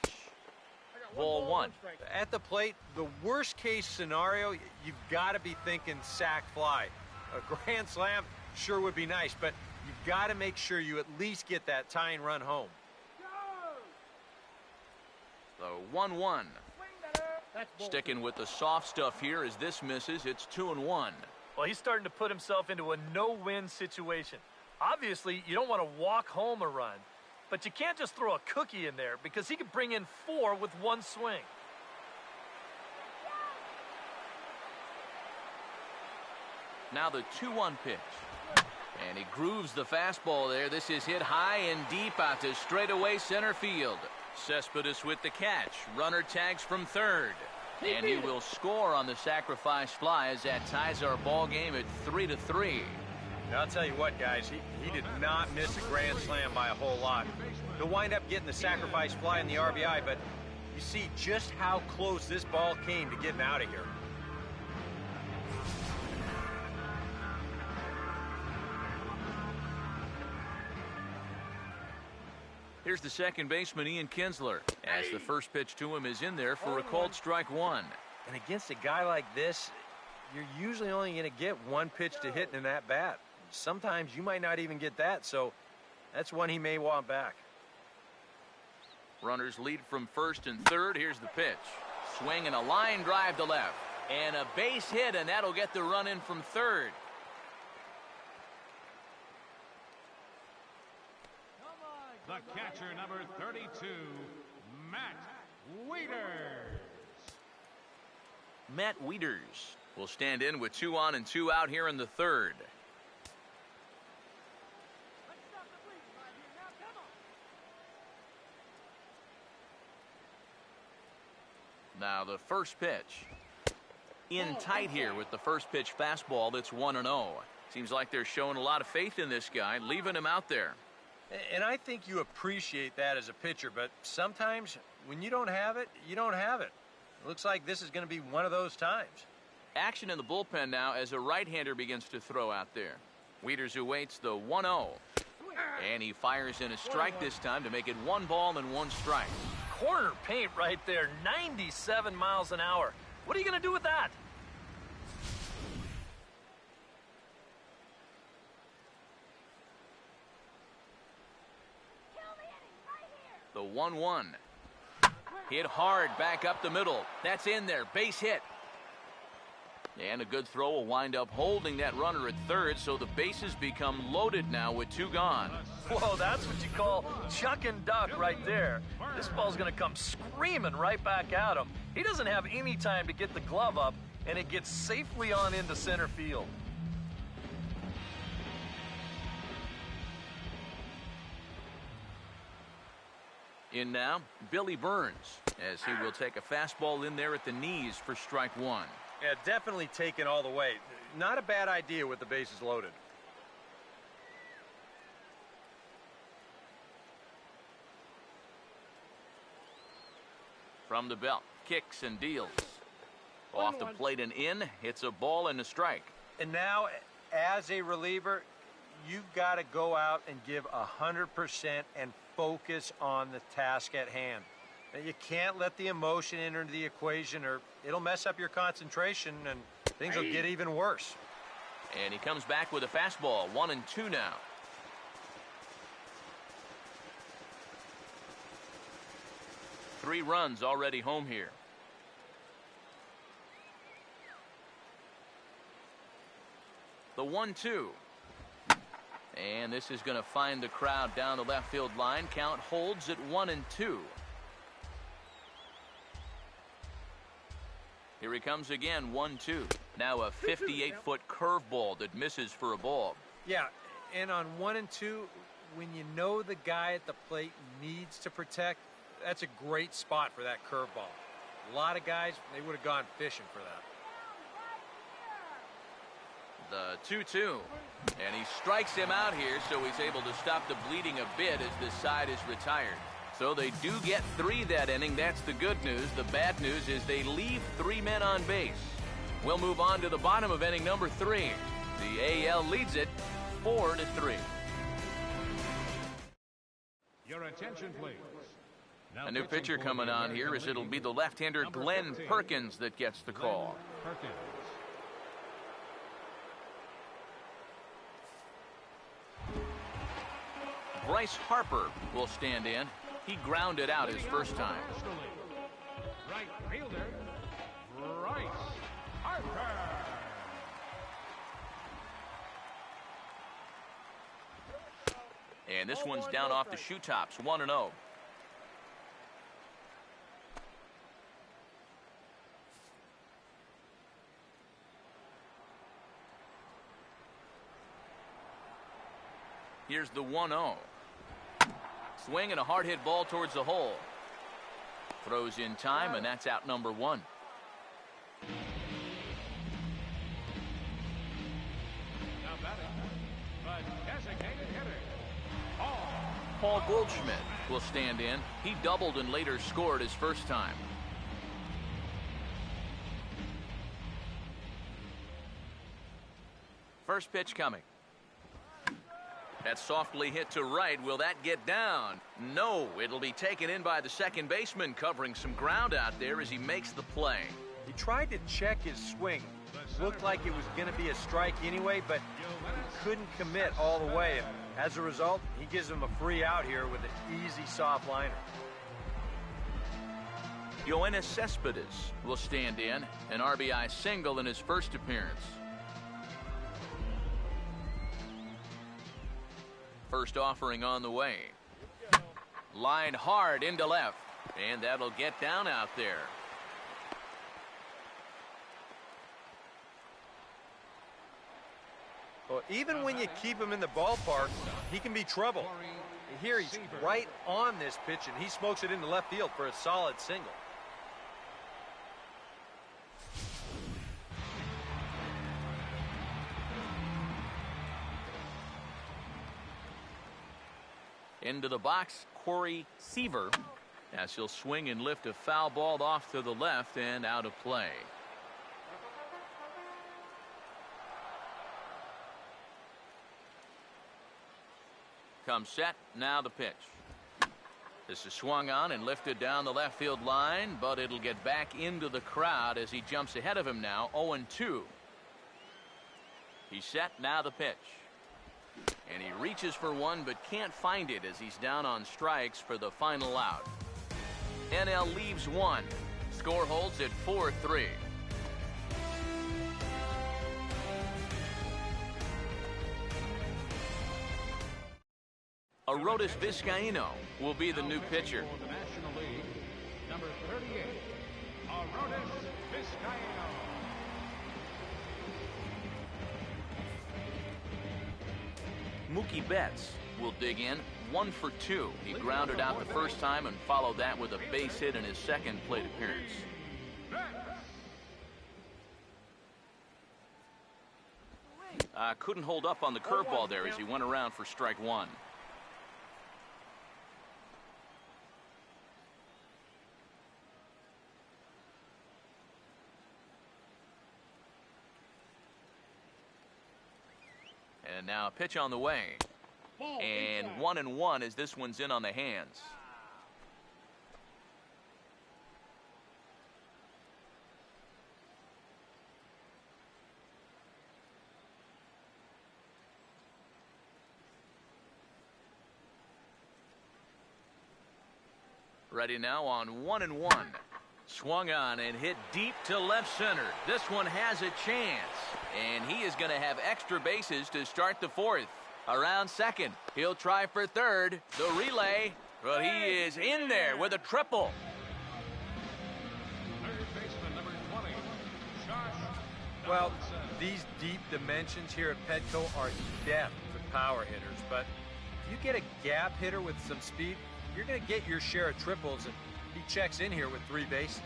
Ball 1. At the plate, the worst case scenario, you've got to be thinking sac fly. A grand slam sure would be nice, but you've got to make sure you at least get that tying run home. The 1-1. Sticking with the soft stuff here as this misses. It's 2-1. Well, he's starting to put himself into a no-win situation. Obviously, you don't want to walk home a run, but you can't just throw a cookie in there because he could bring in 4 with 1 swing. Now the 2-1 pitch. And he grooves the fastball there. This is hit high and deep out to straightaway center field. Cespedes with the catch. Runner tags from third. And he will score on the sacrifice fly as that ties our ball game at 3-3. Now, I'll tell you what, guys, he did not miss a grand slam by a whole lot. He'll wind up getting the sacrifice fly in the RBI, but you see just how close this ball came to getting out of here. Here's the second baseman, Ian Kinsler, as the first pitch to him is in there for a called strike 1. And against a guy like this, you're usually only going to get 1 pitch to hit in that bat. Sometimes you might not even get that, so that's one he may want back. Runners lead from first and third. Here's the pitch. Swing and a line drive to left. And a base hit, and that'll get the run in from third. The catcher, number 32, Matt Wieters. Matt Wieters will stand in with 2 on and 2 out here in the third. Now the first pitch. In tight here with the first pitch fastball. That's 1-0. Seems like they're showing a lot of faith in this guy, leaving him out there. And I think you appreciate that as a pitcher, but sometimes when you don't have it, you don't have it. It looks like this is going to be one of those times. Action in the bullpen now as a right-hander begins to throw out there. Wieters awaits the 1-0. And he fires in a strike this time to make it 1 ball and 1 strike. Corner paint right there, 97 miles an hour. What are you going to do with that? The 1-1. Hit hard back up the middle. That's in there. Base hit. And a good throw will wind up holding that runner at third, so the bases become loaded now with 2 gone. Whoa, that's what you call chuck and duck right there. This ball's going to come screaming right back at him. He doesn't have any time to get the glove up, and it gets safely on into center field. In now, Billy Burns, as he will take a fastball in there at the knees for strike 1. Yeah, definitely taken all the way. Not a bad idea with the bases loaded. From the belt, kicks and deals. Off the plate and in, it's a ball and a strike. And now, as a reliever, you've got to go out and give 100% and focus on the task at hand. You can't let the emotion enter into the equation or it'll mess up your concentration and things will get even worse. And he comes back with a fastball, 1-2 now. Three runs already home here. The 1-2. And this is going to find the crowd down the left field line. Count holds at 1-2. Here he comes again, 1-2. Now a 58-foot curveball that misses for a ball. Yeah, and on 1-2, when you know the guy at the plate needs to protect, that's a great spot for that curveball. A lot of guys, they would have gone fishing for that. The 2-2. And he strikes him out here, so he's able to stop the bleeding a bit as this side is retired. So they do get 3 that inning. That's the good news. The bad news is they leave 3 men on base. We'll move on to the bottom of inning number 3. The AL leads it 4-3. Your attention, please. Now A new pitcher coming on here as it'll be the left-hander Glenn Perkins that gets the call. Perkins. Bryce Harper will stand in. He grounded out his first time. Right fielder, Bryce Harper. And this one's down off the shoe tops, 1-0. Here's the 1-0. Swing and a hard hit ball towards the hole. Throws in time, and that's out number 1. Now batting, the designated hitter, Paul Goldschmidt will stand in. He doubled and later scored his first time. First pitch coming. That's softly hit to right. Will that get down? No, it'll be taken in by the second baseman, covering some ground out there as he makes the play. He tried to check his swing. Looked like it was going to be a strike anyway, but he couldn't commit all the way. And as a result, he gives him a free out here with an easy soft liner. Yoenis Cespedes will stand in, an RBI single in his first appearance. First offering on the way. Line hard into left, and that'll get down out there. Well, even when you keep him in the ballpark, he can be trouble. Here he's right on this pitch, and he smokes it into left field for a solid single. Into the box, Corey Seaver, as he'll swing and lift a foul ball off to the left and out of play. Comes set, now the pitch. This is swung on and lifted down the left field line, but it'll get back into the crowd as he jumps ahead of him now, 0-2. He's set, now the pitch. And he reaches for one but can't find it as he's down on strikes for the final out. NL leaves 1. Score holds at 4-3. Arodys Vizcaíno will be the new pitcher. for the National League, number 38, Arodys Vizcaíno. Mookie Betts will dig in, 1 for 2. He grounded out the first time and followed that with a base hit in his second plate appearance. Couldn't hold up on the curveball there as he went around for strike one. And now a pitch on the way. And 1-1 as this one's in on the hands. Ready now on 1-1. Swung on and hit deep to left center. This one has a chance. And he is going to have extra bases to start the fourth. Around second. He'll try for third. The relay. But he is in there with a triple. Third baseman, number 20, Josh Well, Donaldson. these deep dimensions here at Petco are depth with power hitters, but if you get a gap hitter with some speed, you're going to get your share of triples, and he checks in here with 3 bases.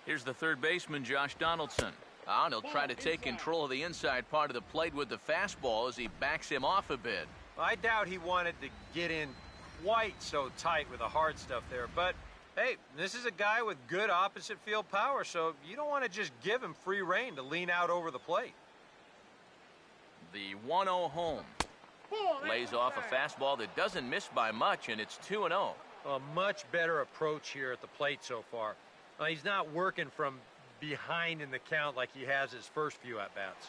Here's the third baseman, Josh Donaldson. And he'll try to take control of the inside part of the plate with the fastball as he backs him off a bit. I doubt he wanted to get in quite so tight with the hard stuff there, but hey, this is a guy with good opposite field power, so you don't want to just give him free rein to lean out over the plate. The 1-0 home. Lays off a fastball that doesn't miss by much, and it's 2-0. A much better approach here at the plate so far. He's not working from behind in the count like he has his first few at-bats.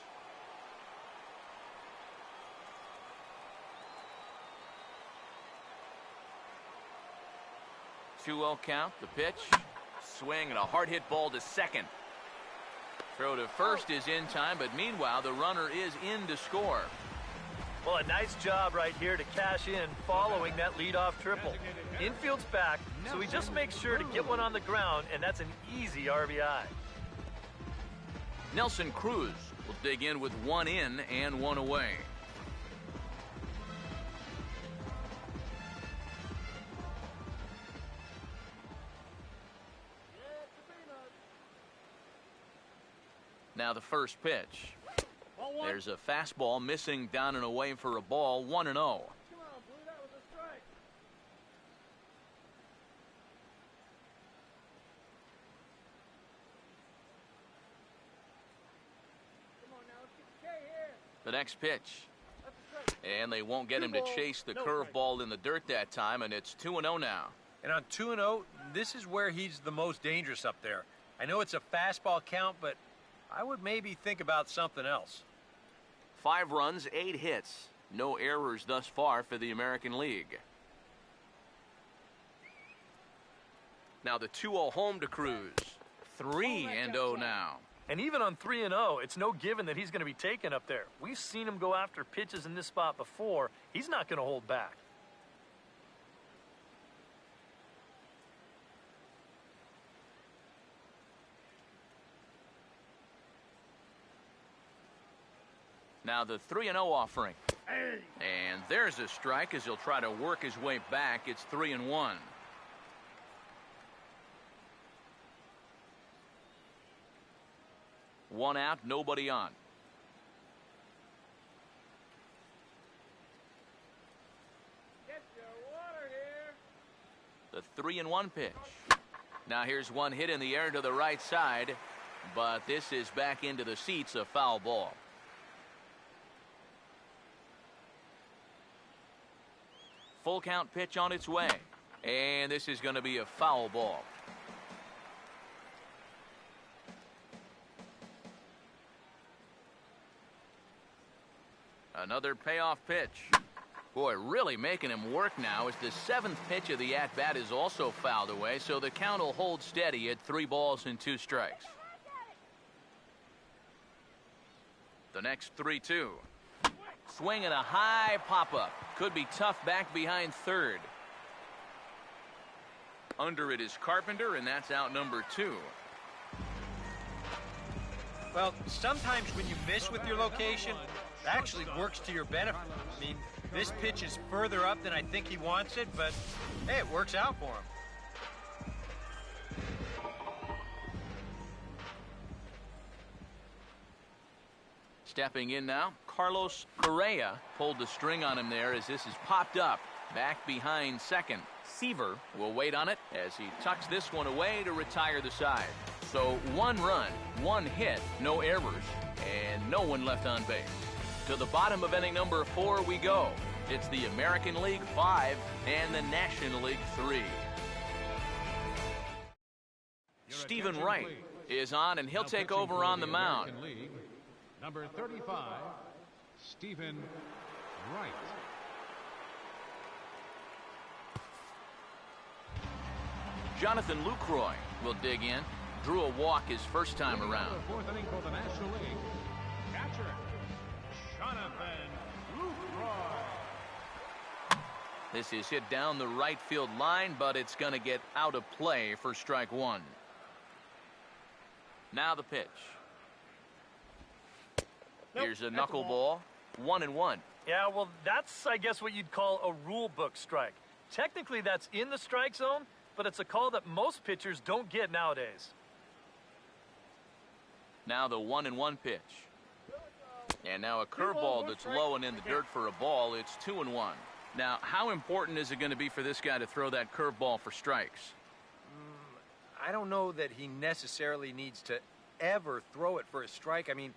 Two-oh count, the pitch. Swing and a hard hit ball to second. Throw to first is in time, but meanwhile the runner is in to score. Well, a nice job right here to cash in following that leadoff triple. Infield's back, so he just makes sure to get one on the ground, and that's an easy RBI. Nelson Cruz will dig in with 1 in and 1 away. Now the first pitch. There's a fastball missing down and away for a ball, 1-0. The next pitch. And they won't get him to chase the curveball in the dirt that time, and it's 2-0 now. And on 2-0, this is where he's the most dangerous up there. I know it's a fastball count, but I would maybe think about something else. 5 runs, 8 hits. No errors thus far for the American League. Now the 2-0 home to Cruz. 3-0 now. And even on 3-0, it's no given that he's going to be taken up there. We've seen him go after pitches in this spot before. He's not going to hold back. Now the 3-0 offering. And there's a strike as he'll try to work his way back. It's 3-1. One out, nobody on. Get your water here. The 3-1 pitch. Now here's one hit in the air to the right side, but this is back into the seats, a foul ball. Full count pitch on its way, and this is going to be a foul ball. Another payoff pitch. Boy, really making him work now as the 7th pitch of the at-bat is also fouled away, so the count will hold steady at 3 balls and 2 strikes. The next 3-2. Swing and a high pop-up. Could be tough back behind third. Under it is Carpenter, and that's out number 2. Well, sometimes when you miss with your location, actually works to your benefit. I mean, this pitch is further up than I think he wants it, but hey, it works out for him. Stepping in now, Carlos Correa pulled the string on him there as this is popped up. Back behind second. Seaver will wait on it as he tucks this one away to retire the side. So 1 run, 1 hit, no errors, and no one left on base. To the bottom of inning number 4 we go. It's the American League 5 and the National League 3. Stephen Wright is on, and he'll take over on the mound. League, number 35, Stephen Wright. Jonathan Lucroy will dig in. Drew a walk his first time around. Fourth inning for the National League. Catcher, Jonathan Lucroy. This is hit down the right field line, but it's going to get out of play for strike 1. Now the pitch. Here's a knuckleball. 1-1. Yeah, well, that's, I guess, what you'd call a rule book strike. Technically, that's in the strike zone, but it's a call that most pitchers don't get nowadays. Now the 1-1 pitch. And now a curveball that's low and in the dirt for a ball. It's 2-1. Now, how important is it going to be for this guy to throw that curveball for strikes? I don't know that he necessarily needs to ever throw it for a strike. I mean,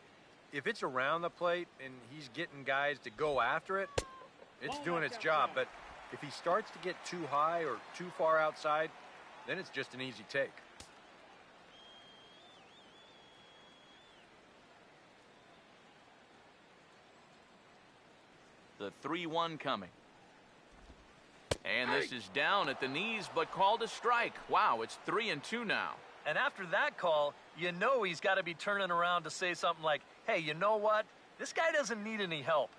if it's around the plate and he's getting guys to go after it, it's doing its job. But if he starts to get too high or too far outside, then it's just an easy take. The 3-1 coming. And this is down at the knees, but called a strike. Wow, it's 3-2 now. And after that call, you know he's got to be turning around to say something like, hey, you know what? This guy doesn't need any help.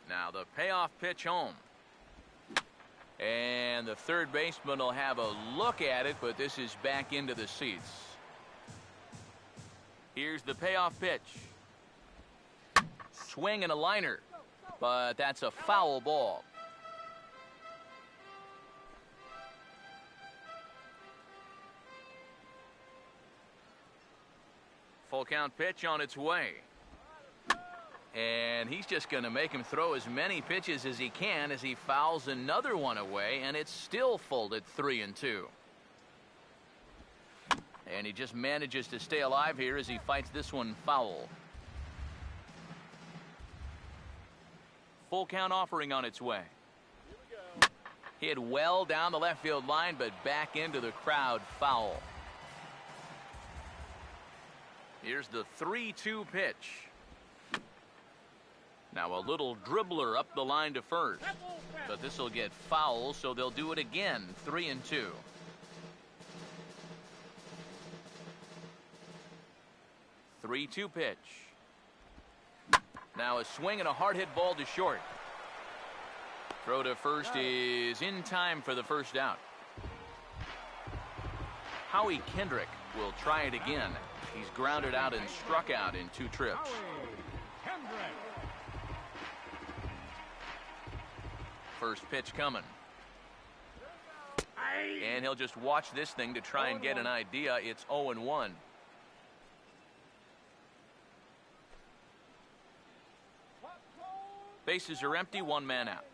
Now the payoff pitch home. And the third baseman will have a look at it, but this is back into the seats. Here's the payoff pitch. Swing and a liner, but that's a foul ball. Full count pitch on its way. And he's just going to make him throw as many pitches as he can as he fouls another one away, and it's still full at 3-2. And he just manages to stay alive here as he fights this one foul. Full count offering on its way. Hit well down the left field line, but back into the crowd, foul. Here's the 3-2 pitch. Now a little dribbler up the line to first, but this will get foul, so they'll do it again. 3-2. 3-2 pitch. Now a swing and a hard hit ball to short. Throw to first is in time for the first out. Howie Kendrick will try it again. He's grounded out and struck out in 2 trips. First pitch coming. And he'll just watch this thing to try and get an idea. It's 0-1. Bases are empty, 1 man out.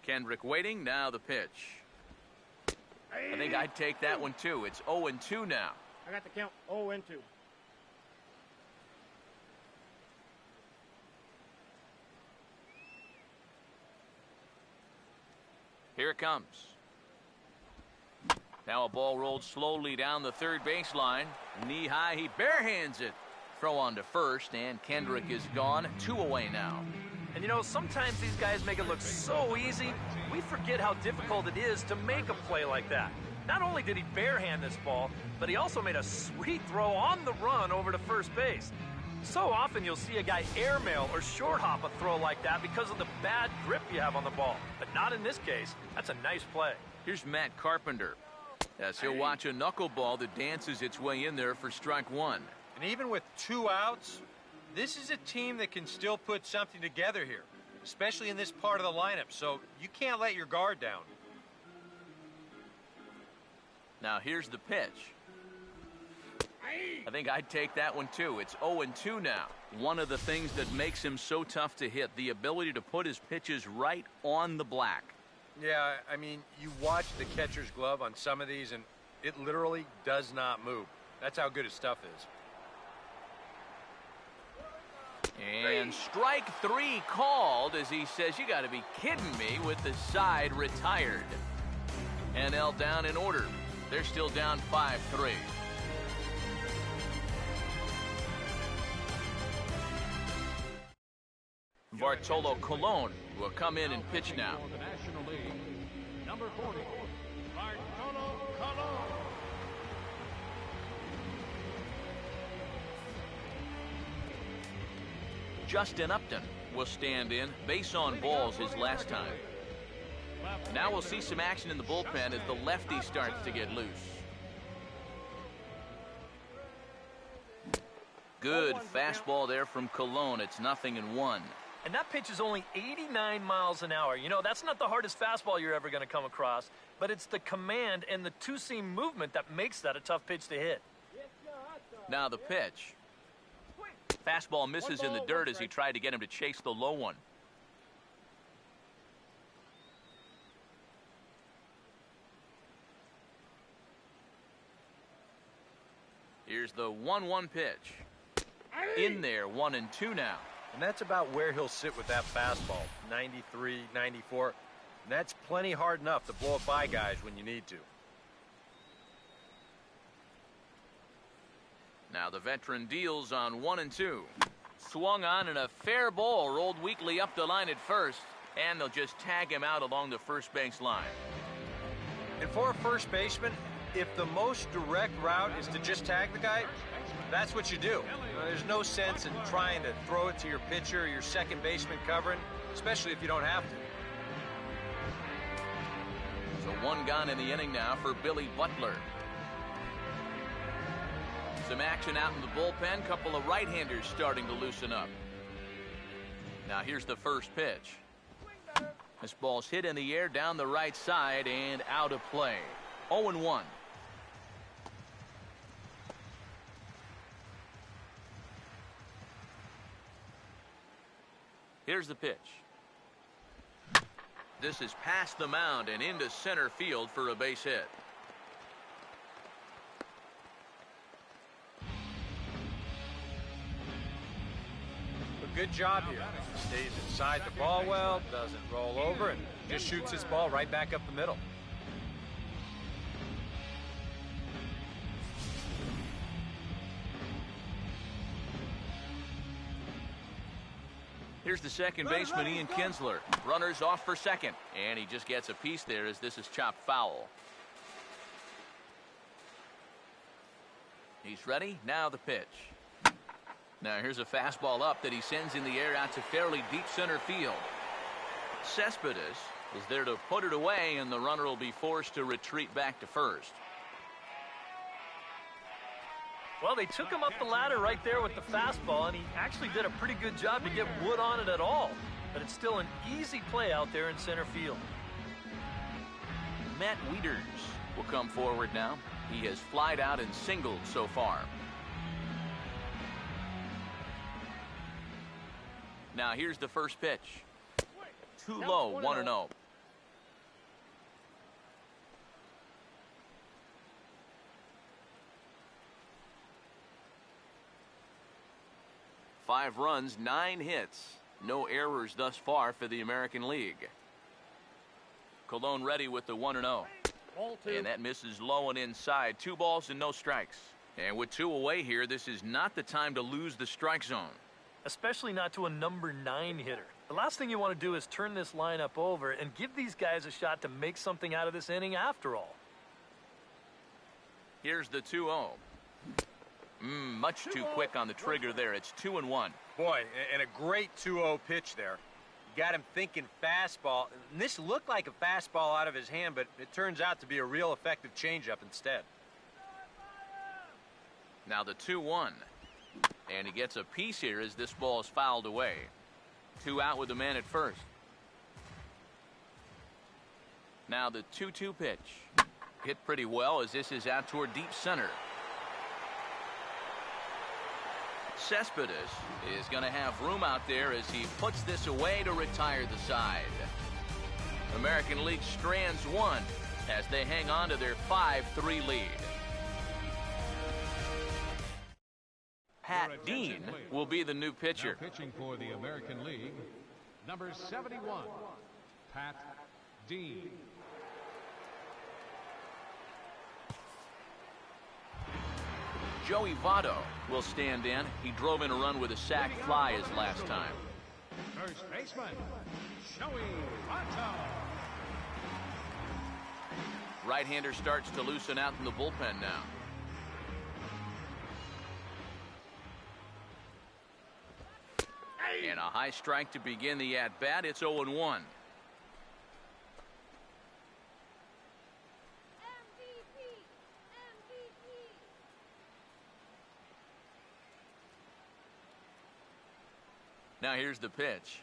Kendrick waiting, now the pitch. I think I'd take that one too. It's 0-2 now. I got the count 0-2. Here it comes. Now a ball rolled slowly down the third baseline. Knee high, he barehands it. Throw on to first, and Kendrick is gone. 2 away now. And you know, sometimes these guys make it look so easy, we forget how difficult it is to make a play like that. Not only did he barehand this ball, but he also made a sweet throw on the run over to first base. So often you'll see a guy airmail or short hop a throw like that because of the bad grip you have on the ball. But not in this case. That's a nice play. Here's Matt Carpenter. Yes, he'll watch a knuckleball that dances its way in there for strike one. And even with 2 outs, this is a team that can still put something together here, especially in this part of the lineup, so you can't let your guard down. Now here's the pitch. I think I'd take that one too. It's 0-2 now. One of the things that makes him so tough to hit, the ability to put his pitches right on the black. Yeah, I mean, you watch the catcher's glove on some of these, and it literally does not move. That's how good his stuff is. And strike 3 called as he says, "You got to be kidding me," with the side retired. NL down in order. They're still down 5-3. Bartolo Colon will come in and pitch now. For the National League, number 40, Bartolo Colon. Justin Upton will stand in. Base on balls his last time. Now we'll see some action in the bullpen as the lefty starts to get loose. Good fastball there from Colon. It's 0-1. And that pitch is only 89 miles an hour. You know, that's not the hardest fastball you're ever going to come across, but it's the command and the two-seam movement that makes that a tough pitch to hit. Now the pitch. Fastball misses in the dirt as he tried to get him to chase the low one. Here's the 1-1 pitch. In there, 1-2 now. And that's about where he'll sit with that fastball, 93, 94. And that's plenty hard enough to blow it by guys when you need to. Now the veteran deals on 1-2. Swung on and a fair ball rolled weakly up the line at first, and they'll just tag him out along the first base line. And for a first baseman, if the most direct route is to just tag the guy, that's what you do. There's no sense in trying to throw it to your pitcher or your second baseman covering, especially if you don't have to. So 1 gone in the inning now for Billy Butler. Some action out in the bullpen. Couple of right-handers starting to loosen up. Now here's the first pitch. This ball's hit in the air down the right side and out of play. 0-1. Here's the pitch. This is past the mound and into center field for a base hit. A good job here. Stays inside the ball well, doesn't roll over, and just shoots his ball right back up the middle. Here's the second baseman, Ian Kinsler. Runners off for second, and he just gets a piece there as this is chopped foul. He's ready. Now the pitch. Now here's a fastball up that he sends in the air out to fairly deep center field. Cespedes is there to put it away, and the runner will be forced to retreat back to first. Well, they took him up the ladder right there with the fastball, and he actually did a pretty good job to get wood on it at all. But it's still an easy play out there in center field. Matt Wieters will come forward now. He has flied out and singled so far. Now here's the first pitch. Too low, 1-0. Five runs, 9 hits. No errors thus far for the American League. Colon ready with the 1-0. And that misses low and inside. 2 balls and no strikes. And with 2 away here, this is not the time to lose the strike zone. Especially not to a number 9 hitter. The last thing you want to do is turn this lineup over and give these guys a shot to make something out of this inning after all. Here's the 2-0. Much too quick on the trigger there. It's 2-1. Boy, and a great 2-0 pitch there. Got him thinking fastball. And this looked like a fastball out of his hand, but it turns out to be a real effective changeup instead. Now the 2-1. And he gets a piece here as this ball is fouled away. 2 out with the man at first. Now the 2-2 pitch. Hit pretty well as this is out toward deep center. Cespedes is going to have room out there as he puts this away to retire the side. American League strands one as they hang on to their 5-3 lead. Pat Dean will be the new pitcher. Now pitching for the American League, number 71, Pat Dean. Joey Votto will stand in. He drove in a run with a sac fly his last time. First baseman, Joey Votto. Right-hander starts to loosen out in the bullpen now. And a high strike to begin the at-bat. It's 0-1. Now here's the pitch.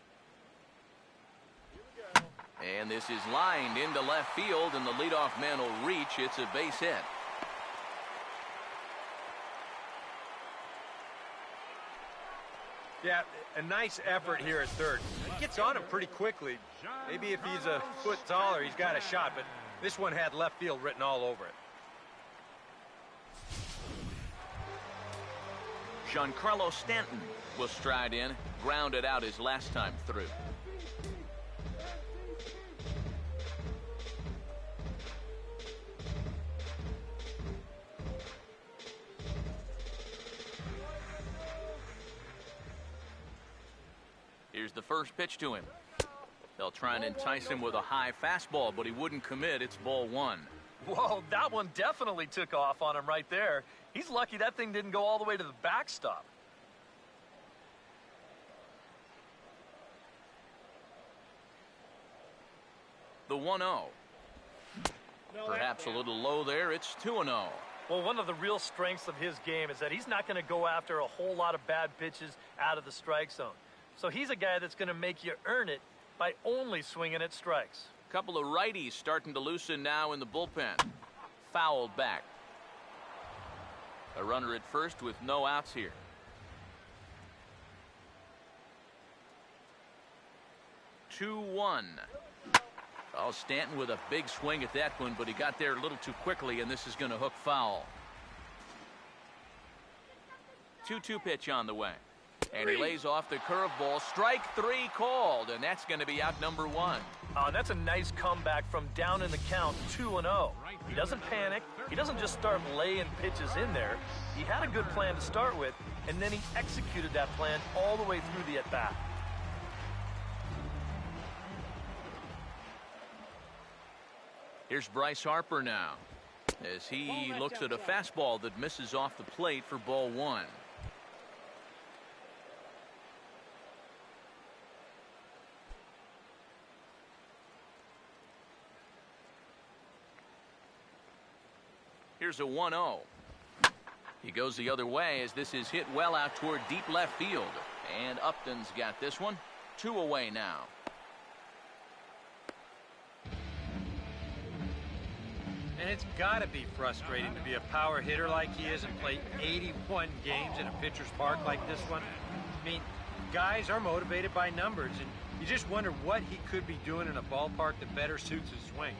And this is lined into left field, and the leadoff man will reach. It's a base hit. Yeah, a nice effort here at third. He gets on him pretty quickly. Maybe if he's a foot taller, he's got a shot, but this one had left field written all over it. Giancarlo Stanton will stride in, grounded out his last time through. Here's the first pitch to him. They'll try and entice him with a high fastball, but he wouldn't commit. It's ball 1. Whoa, that one definitely took off on him right there. He's lucky that thing didn't go all the way to the backstop. The 1-0. Perhaps a little low there. It's 2-0. Well, one of the real strengths of his game is that he's not going to go after a whole lot of bad pitches out of the strike zone. So he's a guy that's going to make you earn it by only swinging at strikes. A couple of righties starting to loosen now in the bullpen. Fouled back. A runner at first with no outs here. Two, 2-1. Oh, Stanton with a big swing at that one, but he got there a little too quickly, and this is going to hook foul. 2-2 pitch on the way. And he lays off the curveball. Strike 3 called, and that's going to be out number 1. That's a nice comeback from down in the count, 2-0. He doesn't panic. He doesn't just start laying pitches in there. He had a good plan to start with, and then he executed that plan all the way through the at-bat. Here's Bryce Harper now, as he looks at a fastball that misses off the plate for ball 1. Here's a 1-0. He goes the other way as this is hit well out toward deep left field. And Upton's got this one. 2 away now. And it's got to be frustrating to be a power hitter like he is and play 81 games in a pitcher's park like this one. I mean, guys are motivated by numbers, and you just wonder what he could be doing in a ballpark that better suits his swing.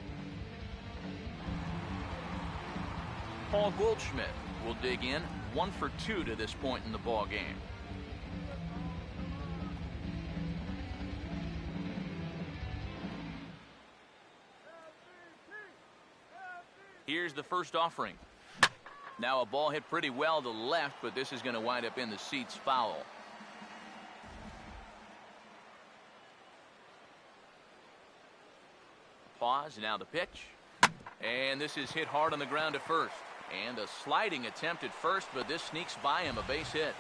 Paul Goldschmidt will dig in. 1 for 2 to this point in the ball game. Here's the first offering. Now a ball hit pretty well to the left, but this is going to wind up in the seats foul. Pause, now the pitch. And this is hit hard on the ground at first. And a sliding attempt at first, but this sneaks by him, a base hit.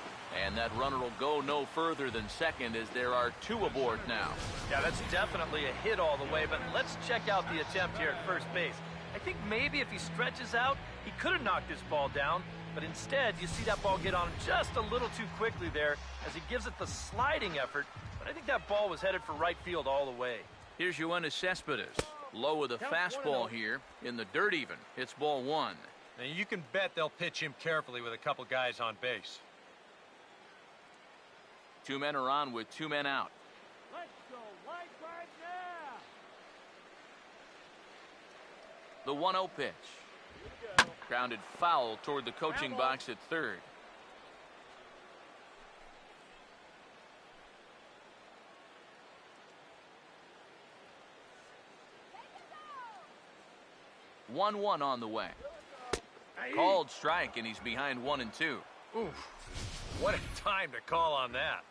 And that runner will go no further than second as there are 2 aboard now. Yeah, that's definitely a hit all the way, but let's check out the attempt here at first base. I think maybe if he stretches out, he could have knocked this ball down, but instead you see that ball get on him just a little too quickly there as he gives it the sliding effort, but I think that ball was headed for right field all the way. Here's Yoenis Cespedes. Low with a fastball here in the dirt even. It's ball 1. Now you can bet they'll pitch him carefully with a couple guys on base. 2 men are on with 2 men out. Let's go right now. The 1-0 pitch. Grounded foul toward the coaching box at third. One on the way. Called strike, and he's behind 1 and 2. Oof. What a time to call on that.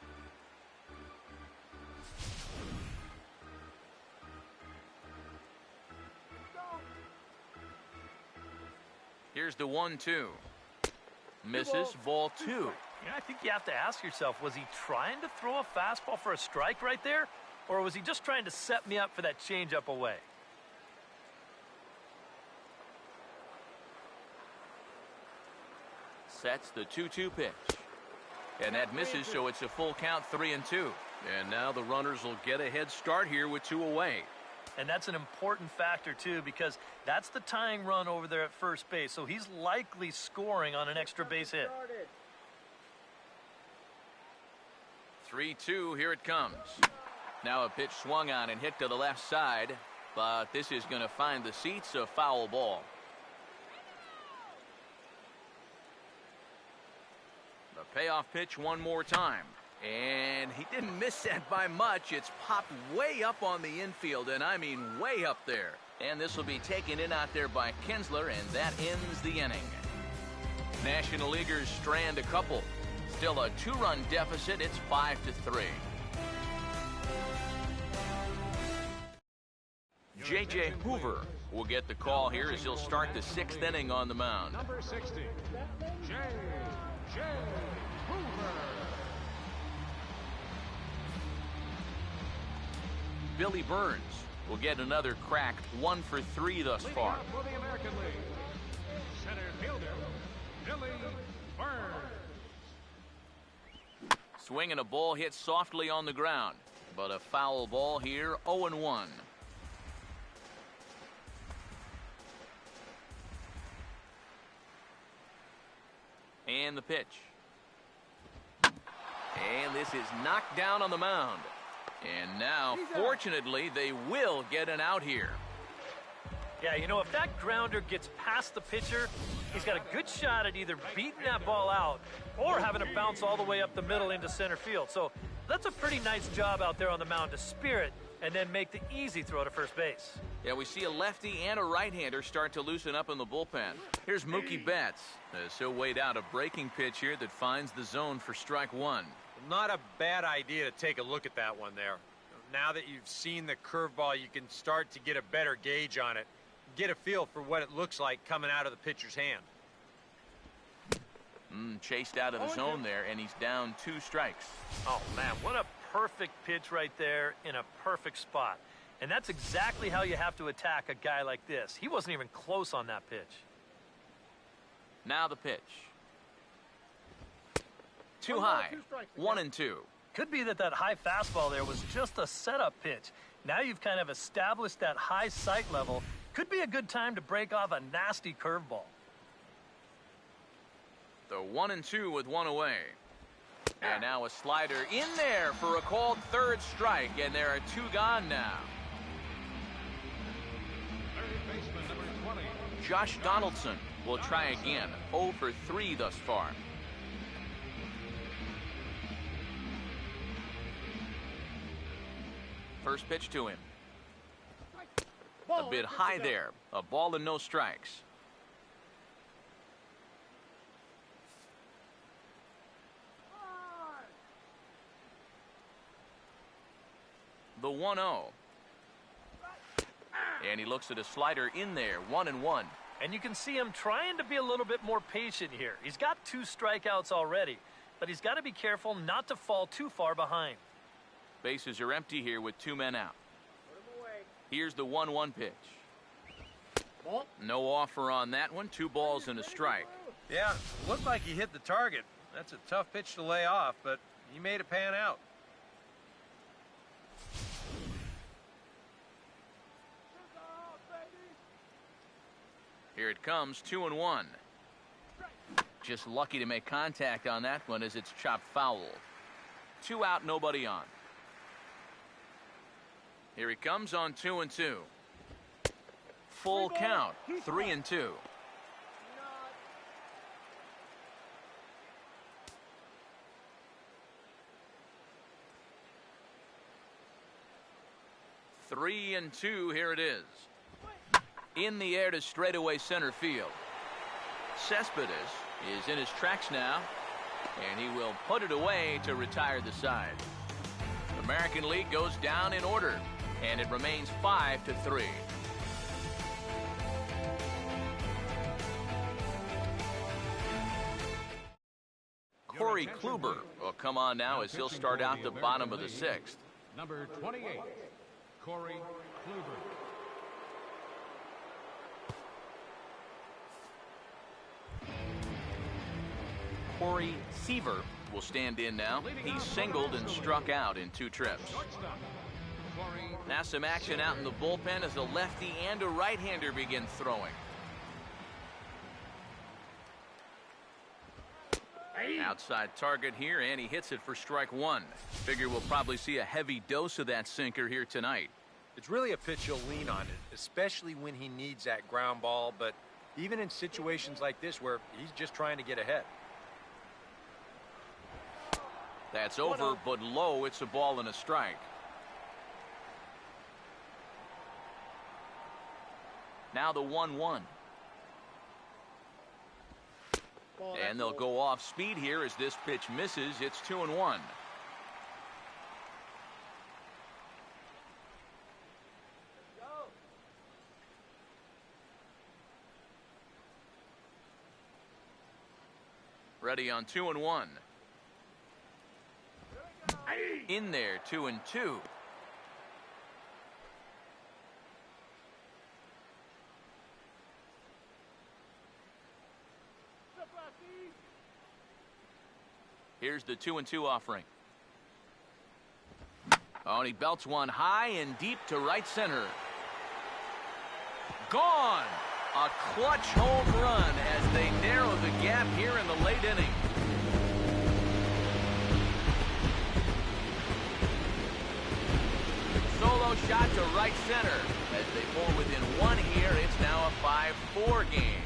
Here's the 1-2. Misses, ball 2. Yeah, I think you have to ask yourself, was he trying to throw a fastball for a strike right there? Or was he just trying to set me up for that changeup away? Sets the 2-2 pitch. And that misses, so it's a full count, 3 and 2. And now the runners will get a head start here with 2 away. And that's an important factor, too, because that's the tying run over there at first base. So he's likely scoring on an extra base hit. 3-2, here it comes. Now a pitch swung on and hit to the left side, but this is going to find the seats, a foul ball. The payoff pitch one more time. And he didn't miss that by much. It's popped way up on the infield, and I mean way up there. And this will be taken in out there by Kinsler, and that ends the inning. National Leaguers strand a couple. Still a 2-run deficit. It's 5-3. J.J. Hoover will get the call here as he'll start the 6th inning on the mound. Number 60, J.J. Hoover. Billy Burns will get another crack, 1 for 3 thus far. For the American League, center fielder, Billy Burns. Swinging a ball hit softly on the ground, but a foul ball here, 0-1. And the pitch. And this is knocked down on the mound. And now, fortunately, they will get an out here. Yeah, you know, if that grounder gets past the pitcher, he's got a good shot at either beating that ball out or having it bounce all the way up the middle into center field. So that's a pretty nice job out there on the mound to spear it and then make the easy throw to first base. Yeah, we see a lefty and a right-hander start to loosen up in the bullpen. Here's Mookie Betts. So weighed out a breaking pitch here that finds the zone for strike 1. Not a bad idea to take a look at that one there. Now that you've seen the curveball, you can start to get a better gauge on it. Get a feel for what it looks like coming out of the pitcher's hand. Chased out of the zone there, and he's down 2 strikes. Oh, man, what a perfect pitch right there in a perfect spot. And that's exactly how you have to attack a guy like this. He wasn't even close on that pitch. Now the pitch. Too high, 1-2. Could be that high fastball there was just a setup pitch. Now you've kind of established that high sight level. Could be a good time to break off a nasty curveball. The 1-2 with 1 away. And now a slider in there for a called 3rd strike, and there are 2 gone now. Third baseman, number 20. Josh Donaldson will try again, 0 for 3 thus far. First pitch to him. A bit high there. A ball and no strikes. The 1-0. And he looks at a slider in there, 1-1. And you can see him trying to be a little bit more patient here. He's got 2 strikeouts already, but he's got to be careful not to fall too far behind. Bases are empty here with 2 men out. Here's the 1-1 pitch. No offer on that one. 2 balls and a strike. Yeah, looked like he hit the target. That's a tough pitch to lay off, but he made it pan out. Here it comes, 2-1. Just lucky to make contact on that one as it's chopped foul. 2 out, nobody on. Here he comes on 2-2. Full count, 3-2. 3-2, here it is. In the air to straightaway center field. Cespedes is in his tracks now, and he will put it away to retire the side. American League goes down in order, and it remains 5-3. Corey Kluber will come on now as he'll start out the bottom of the 6th. Number 28, Corey Kluber. Corey Seaver will stand in now. He singled and struck out in 2 trips. Now some action out in the bullpen as a lefty and a right-hander begin throwing. Outside target here, and he hits it for strike 1. Figure we'll probably see a heavy dose of that sinker here tonight. It's really a pitch you'll lean on it, especially when he needs that ground ball, but even in situations like this where he's just trying to get ahead. That's over, but low. It's a ball and a strike. Now the 1-1. And they'll go off speed here as this pitch misses. It's 2-1. Ready on 2-1. In there, 2-2. Here's the 2-2 offering. Oh, and he belts one high and deep to right center. Gone! A clutch home run as they narrow the gap here in the late inning. Solo shot to right center. As they pull within 1 here, it's now a 5-4 game.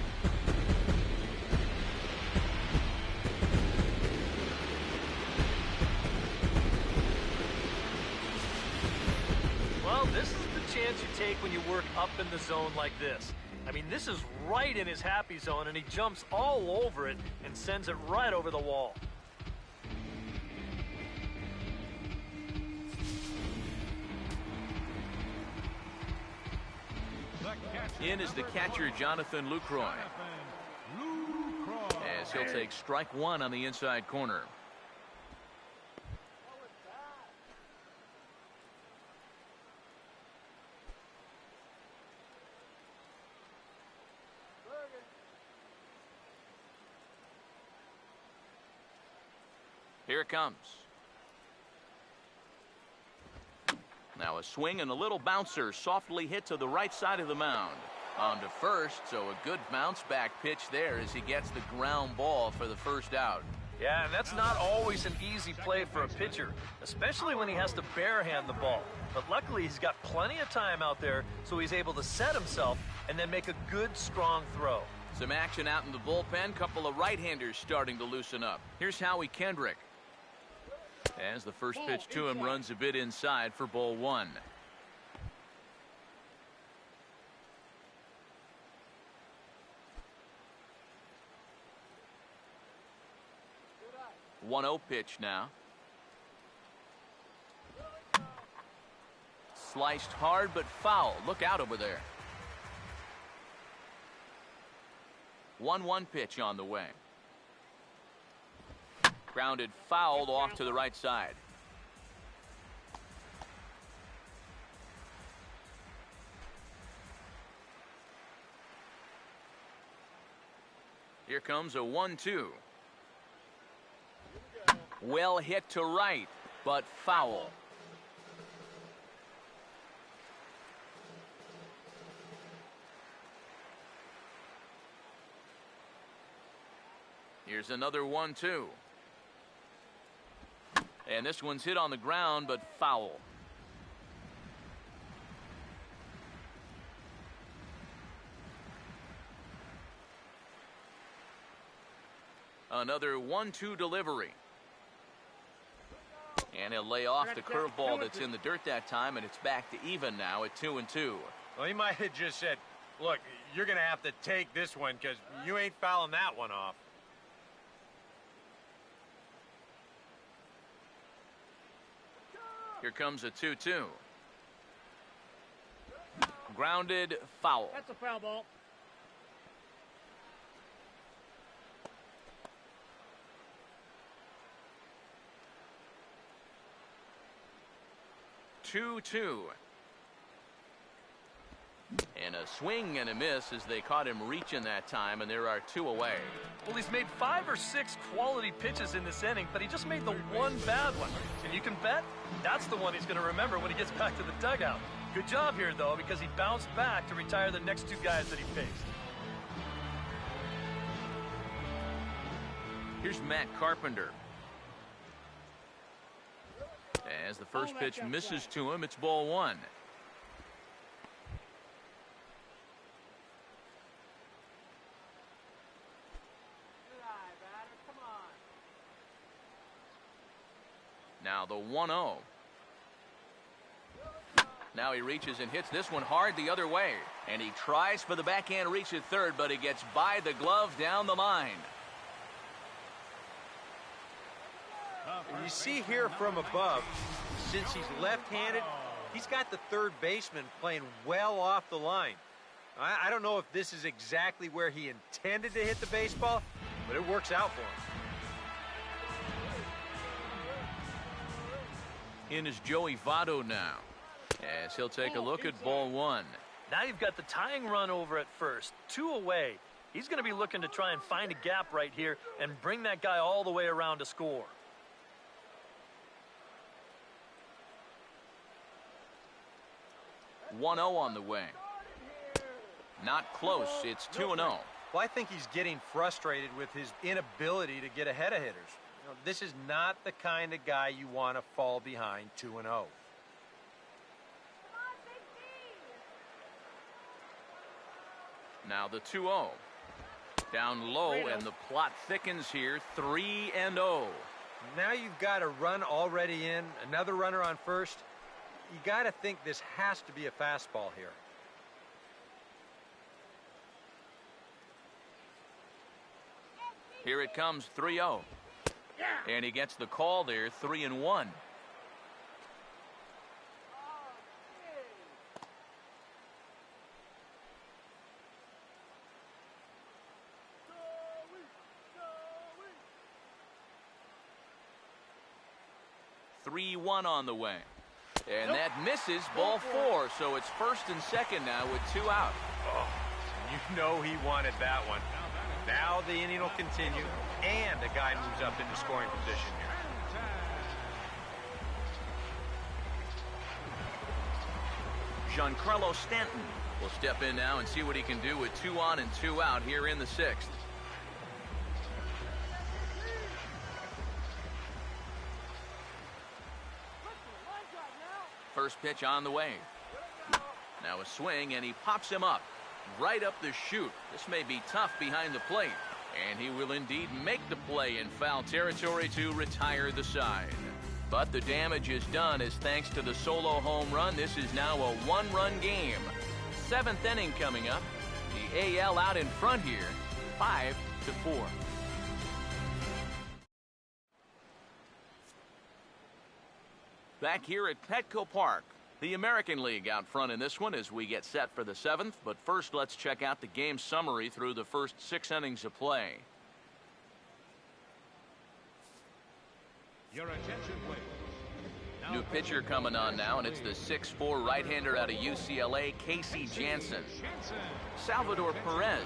Well, this is the chance you take when you work up in the zone like this. I mean, this is right in his happy zone, and he jumps all over it and sends it right over the wall. In is the catcher, Jonathan Lucroy. As he'll take strike 1 on the inside corner. Here it comes. Now a swing and a little bouncer softly hit to the right side of the mound. On to first, so a good bounce back pitch there as he gets the ground ball for the first out. Yeah, and that's not always an easy play for a pitcher, especially when he has to barehand the ball. But luckily he's got plenty of time out there, so he's able to set himself and then make a good, strong throw. Some action out in the bullpen. Couple of right-handers starting to loosen up. Here's Howie Kendrick. As the first pitch to him runs a bit inside for ball 1. One 1-0 pitch now. Sliced hard but foul. Look out over there. 1-1 pitch on the way. Grounded fouled off to the right side. Here comes a 1-2. Well hit to right, but foul. Here's another 1-2. And this one's hit on the ground, but foul. Another 1-2 delivery. And he'll lay off the curveball that's in the dirt that time, and it's back to even now at 2-2. Well, he might have just said, look, you're going to have to take this one because you ain't fouling that one off. Here comes a 2-2. Grounded foul. That's a foul ball. Two. And a swing and a miss as they caught him reaching that time, and there are 2 away. Well, he's made 5 or 6 quality pitches in this inning, but he just made the one bad one. And you can bet that's the one he's going to remember when he gets back to the dugout. Good job here, though, because he bounced back to retire the next 2 guys that he faced. Here's Matt Carpenter. As the first pitch misses to him, it's ball 1. Now the 1-0. Now he reaches and hits this one hard the other way. And he tries for the backhand reach at third, but he gets by the glove down the line. And you see here from above, since he's left-handed, he's got the third baseman playing well off the line. I don't know if this is exactly where he intended to hit the baseball, but it works out for him. In is Joey Votto now, as he'll take a look at ball 1. Now you've got the tying run over at first, 2 away. He's going to be looking to try and find a gap right here and bring that guy all the way around to score. One-0 on the way. Not close. It's 2-0. Well, I think he's getting frustrated with his inability to get ahead of hitters. You know, this is not the kind of guy you want to fall behind 2-0. Now the 2-0. Down low, and the plot thickens here. 3-0. Now you've got a run already in, another runner on first. You got to think this has to be a fastball here. Here it comes, 3-0. And he gets the call there, 3-1. One on the way. And that misses, ball 4. So it's first and second now with 2 out. Oh, you know he wanted that one. Now the inning will continue, and the guy moves up into scoring position here. Giancarlo Stanton will step in now and see what he can do with 2 on and 2 out here in the 6th. First pitch on the way. Now a swing, and he pops him up. Right up the chute. This may be tough behind the plate. And he will indeed make the play in foul territory to retire the side. But the damage is done as thanks to the solo home run, this is now a 1-run game. 7th inning coming up. The AL out in front here, 5-4. Back here at Petco Park, The American League out front in this one as we get set for the 7th. But first, let's check out the game summary through the first 6 innings of play. Your attention, please. New pitcher coming on now, and it's the 6'4" right-hander out of UCLA, Casey Jansen. Salvador Perez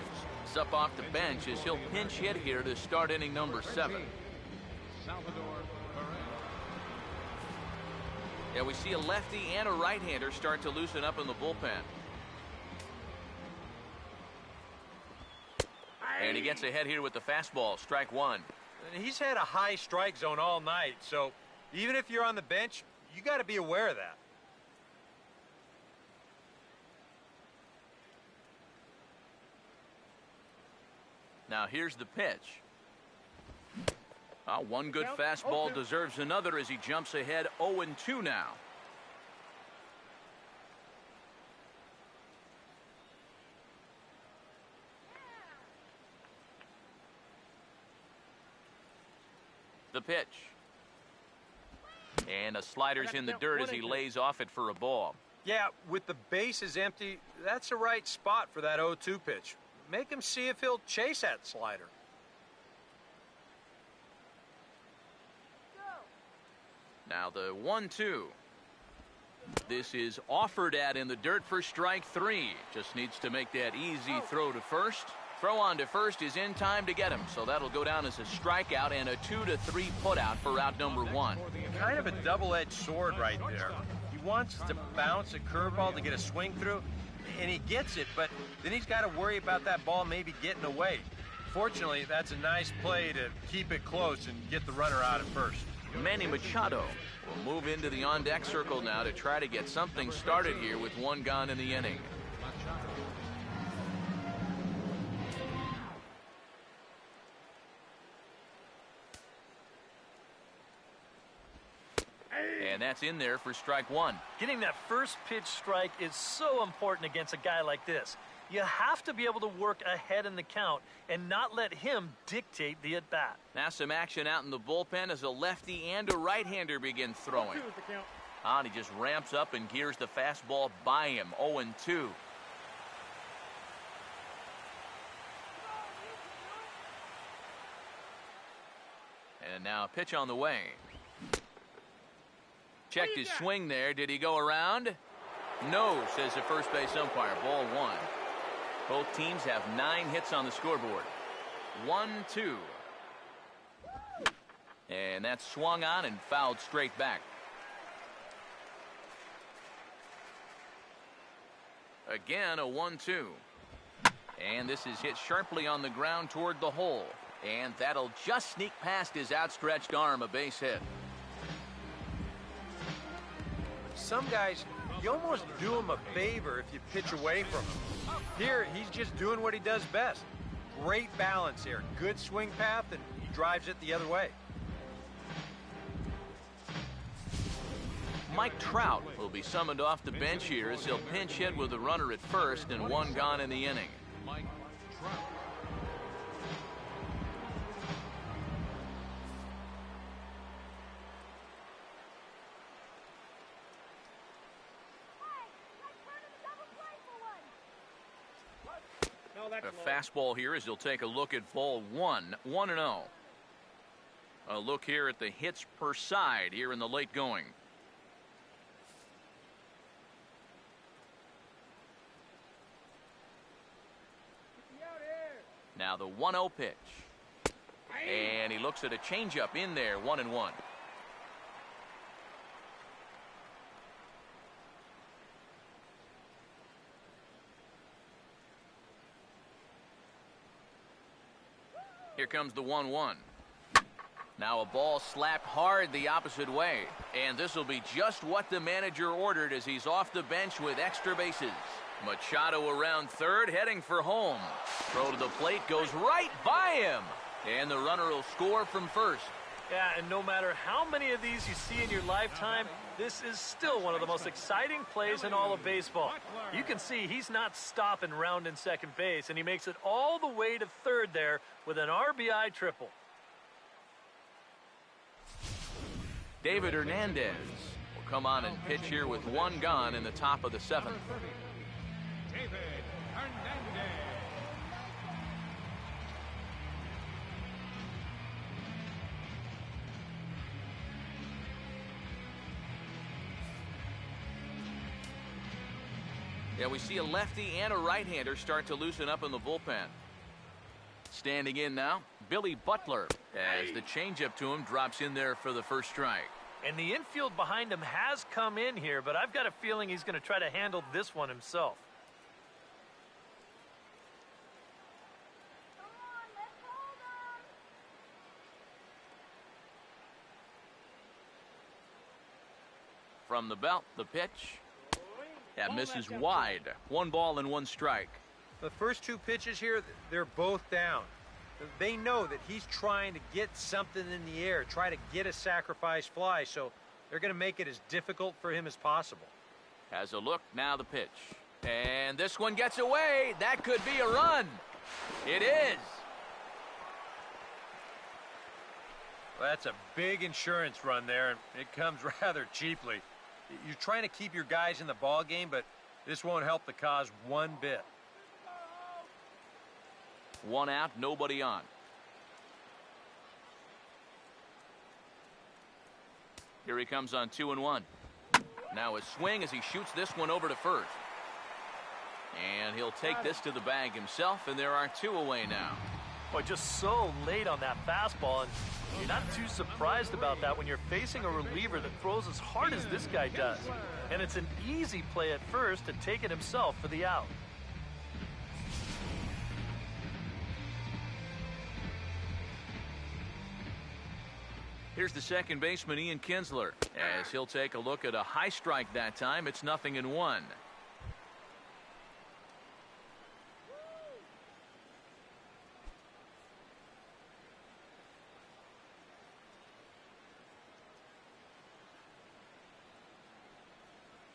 is up off the bench as he'll pinch hit here to start inning number 7. Salvador Perez. Yeah, we see a lefty and a right-hander start to loosen up in the bullpen. And he gets ahead here with the fastball, strike 1. And he's had a high strike zone all night, so even if you're on the bench, you got to be aware of that. Now here's the pitch. One good fastball deserves another as he jumps ahead 0-2 now. The pitch. And a slider's in the dirt as he lays off it for a ball. Yeah, with the bases empty, that's the right spot for that 0-2 pitch. Make him see if he'll chase that slider. Now the 1-2. This is offered at in the dirt for strike 3. Just needs to make that easy throw to first. Throw on to first is in time to get him, so that'll go down as a strikeout and a 2-3 putout for out number 1. Kind of a double-edged sword right there. He wants to bounce a curveball to get a swing through, and he gets it, but then he's got to worry about that ball maybe getting away. Fortunately, that's a nice play to keep it close and get the runner out at first. Manny Machado will move into the on-deck circle now to try to get something started here with 1 gone in the inning. And that's in there for strike 1. Getting that first pitch strike is so important against a guy like this. You have to be able to work ahead in the count and not let him dictate the at-bat. Now some action out in the bullpen as a lefty and a right-hander begin throwing. And he just ramps up and gears the fastball by him. 0-2. And now a pitch on the way. Checked his swing there. Did he go around? No, says the first base umpire. Ball 1. Both teams have 9 hits on the scoreboard. 1-2. And that's swung on and fouled straight back. Again, a 1-2. And this is hit sharply on the ground toward the hole. And that'll just sneak past his outstretched arm, a base hit. Some guys, you almost do him a favor if you pitch away from him. Here, he's just doing what he does best. Great balance here. Good swing path, and he drives it the other way. Mike Trout will be summoned off the bench here as he'll pinch hit with a runner at first and 1 gone in the inning. Mike Trout. A fastball here as he'll take a look at ball 1. 1-0. A look here at the hits per side here in the late going. Now the 1-0 pitch. And he looks at a changeup in there. 1-1. Here comes the 1-1. Now a ball slapped hard the opposite way. And this will be just what the manager ordered as he's off the bench with extra bases. Machado around third, heading for home. Throw to the plate goes right by him. And the runner will score from first. Yeah, and no matter how many of these you see in your lifetime, this is still one of the most exciting plays in all of baseball. You can see he's not stopping rounding second base, and he makes it all the way to third there with an RBI triple. David Hernandez will come on and pitch here with one gone in the top of the seventh. David Hernandez. Yeah, we see a lefty and a right-hander start to loosen up in the bullpen. Standing in now, Billy Butler, as the changeup to him drops in there for the first strike. And the infield behind him has come in here, but I've got a feeling he's going to try to handle this one himself. From the belt, the pitch. That misses wide. 1 ball and 1 strike. The first 2 pitches here, they're both down. They know that he's trying to get something in the air, try to get a sacrifice fly, so they're going to make it as difficult for him as possible. Has a look, now the pitch. And this one gets away. That could be a run. It is. Well, that's a big insurance run there, and it comes rather cheaply. You're trying to keep your guys in the ball game, but this won't help the cause one bit. 1 out, nobody on. Here he comes on 2-1. Now a swing as he shoots this one over to first. And he'll take this to the bag himself, and there are 2 away now. Boy, just so late on that fastball, and you're not too surprised about that when you're facing a reliever that throws as hard as this guy does. And it's an easy play at first to take it himself for the out. Here's the second baseman, Ian Kinsler, as he'll take a look at a high strike that time. It's 0-1.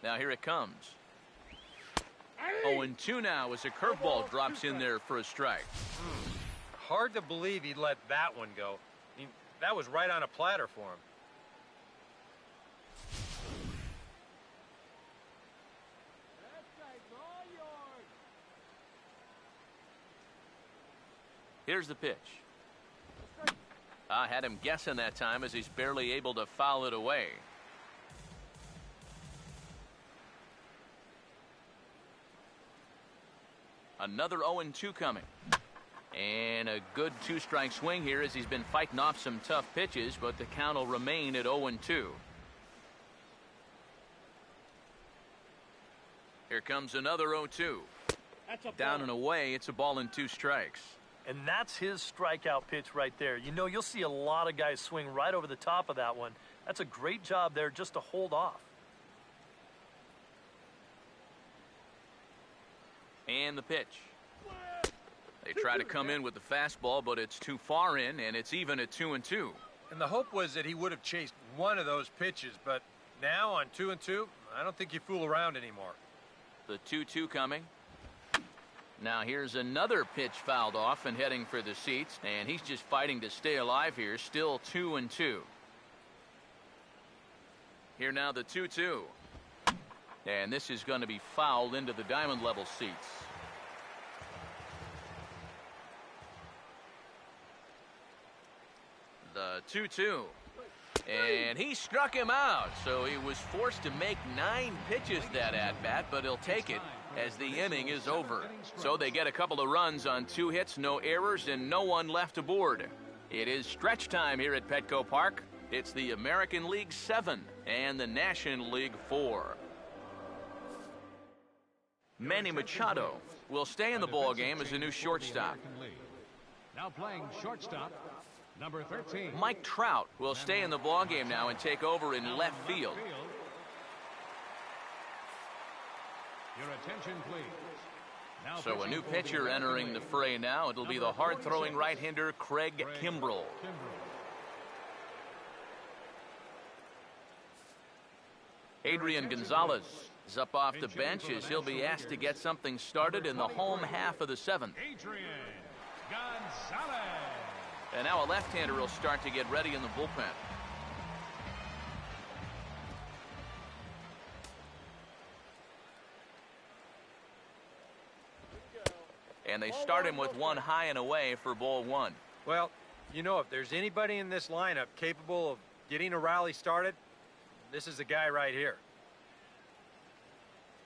Now here it comes. 0-2 now as a curveball drops in there for a strike. Hard to believe he let that one go. I mean, that was right on a platter for him. Here's the pitch. I had him guessing that time as he's barely able to foul it away. Another 0-2 coming. And a good 2-strike swing here as he's been fighting off some tough pitches, but the count will remain at 0-2. Here comes another 0-2. Down and away, it's a ball and 2 strikes. And that's his strikeout pitch right there. You know, you'll see a lot of guys swing right over the top of that one. That's a great job there just to hold off. And the pitch. They try to come in with the fastball, but it's too far in, and it's even at 2-2. And the hope was that he would have chased one of those pitches, but now on 2-2, I don't think you fool around anymore. The 2-2 coming. Now here's another pitch fouled off and heading for the seats, and he's just fighting to stay alive here, still 2-2. Here now the 2-2. And this is going to be fouled into the diamond level seats. The 2-2. And he struck him out, so he was forced to make 9 pitches that at-bat, but he'll take it as the inning is over. So they get a couple of runs on 2 hits, no errors, and no one left aboard. It is stretch time here at Petco Park. It's the American League 7 and the National League 4. Manny Machado will stay in the ball game as a new shortstop. Now playing shortstop, number 13. Mike Trout will stay in the ball game now and take over in left field. Your attention, please. Now So a new pitcher entering the fray now. It'll be the hard-throwing right-hander Craig Kimbrell. Adrian Gonzalez is up off the bench as he'll be asked to get something started in the home half of the 7th. Adrian Gonzalez. And now a left-hander will start to get ready in the bullpen. And they start him with one high and away for ball one. Well, you know, if there's anybody in this lineup capable of getting a rally started, this is the guy right here.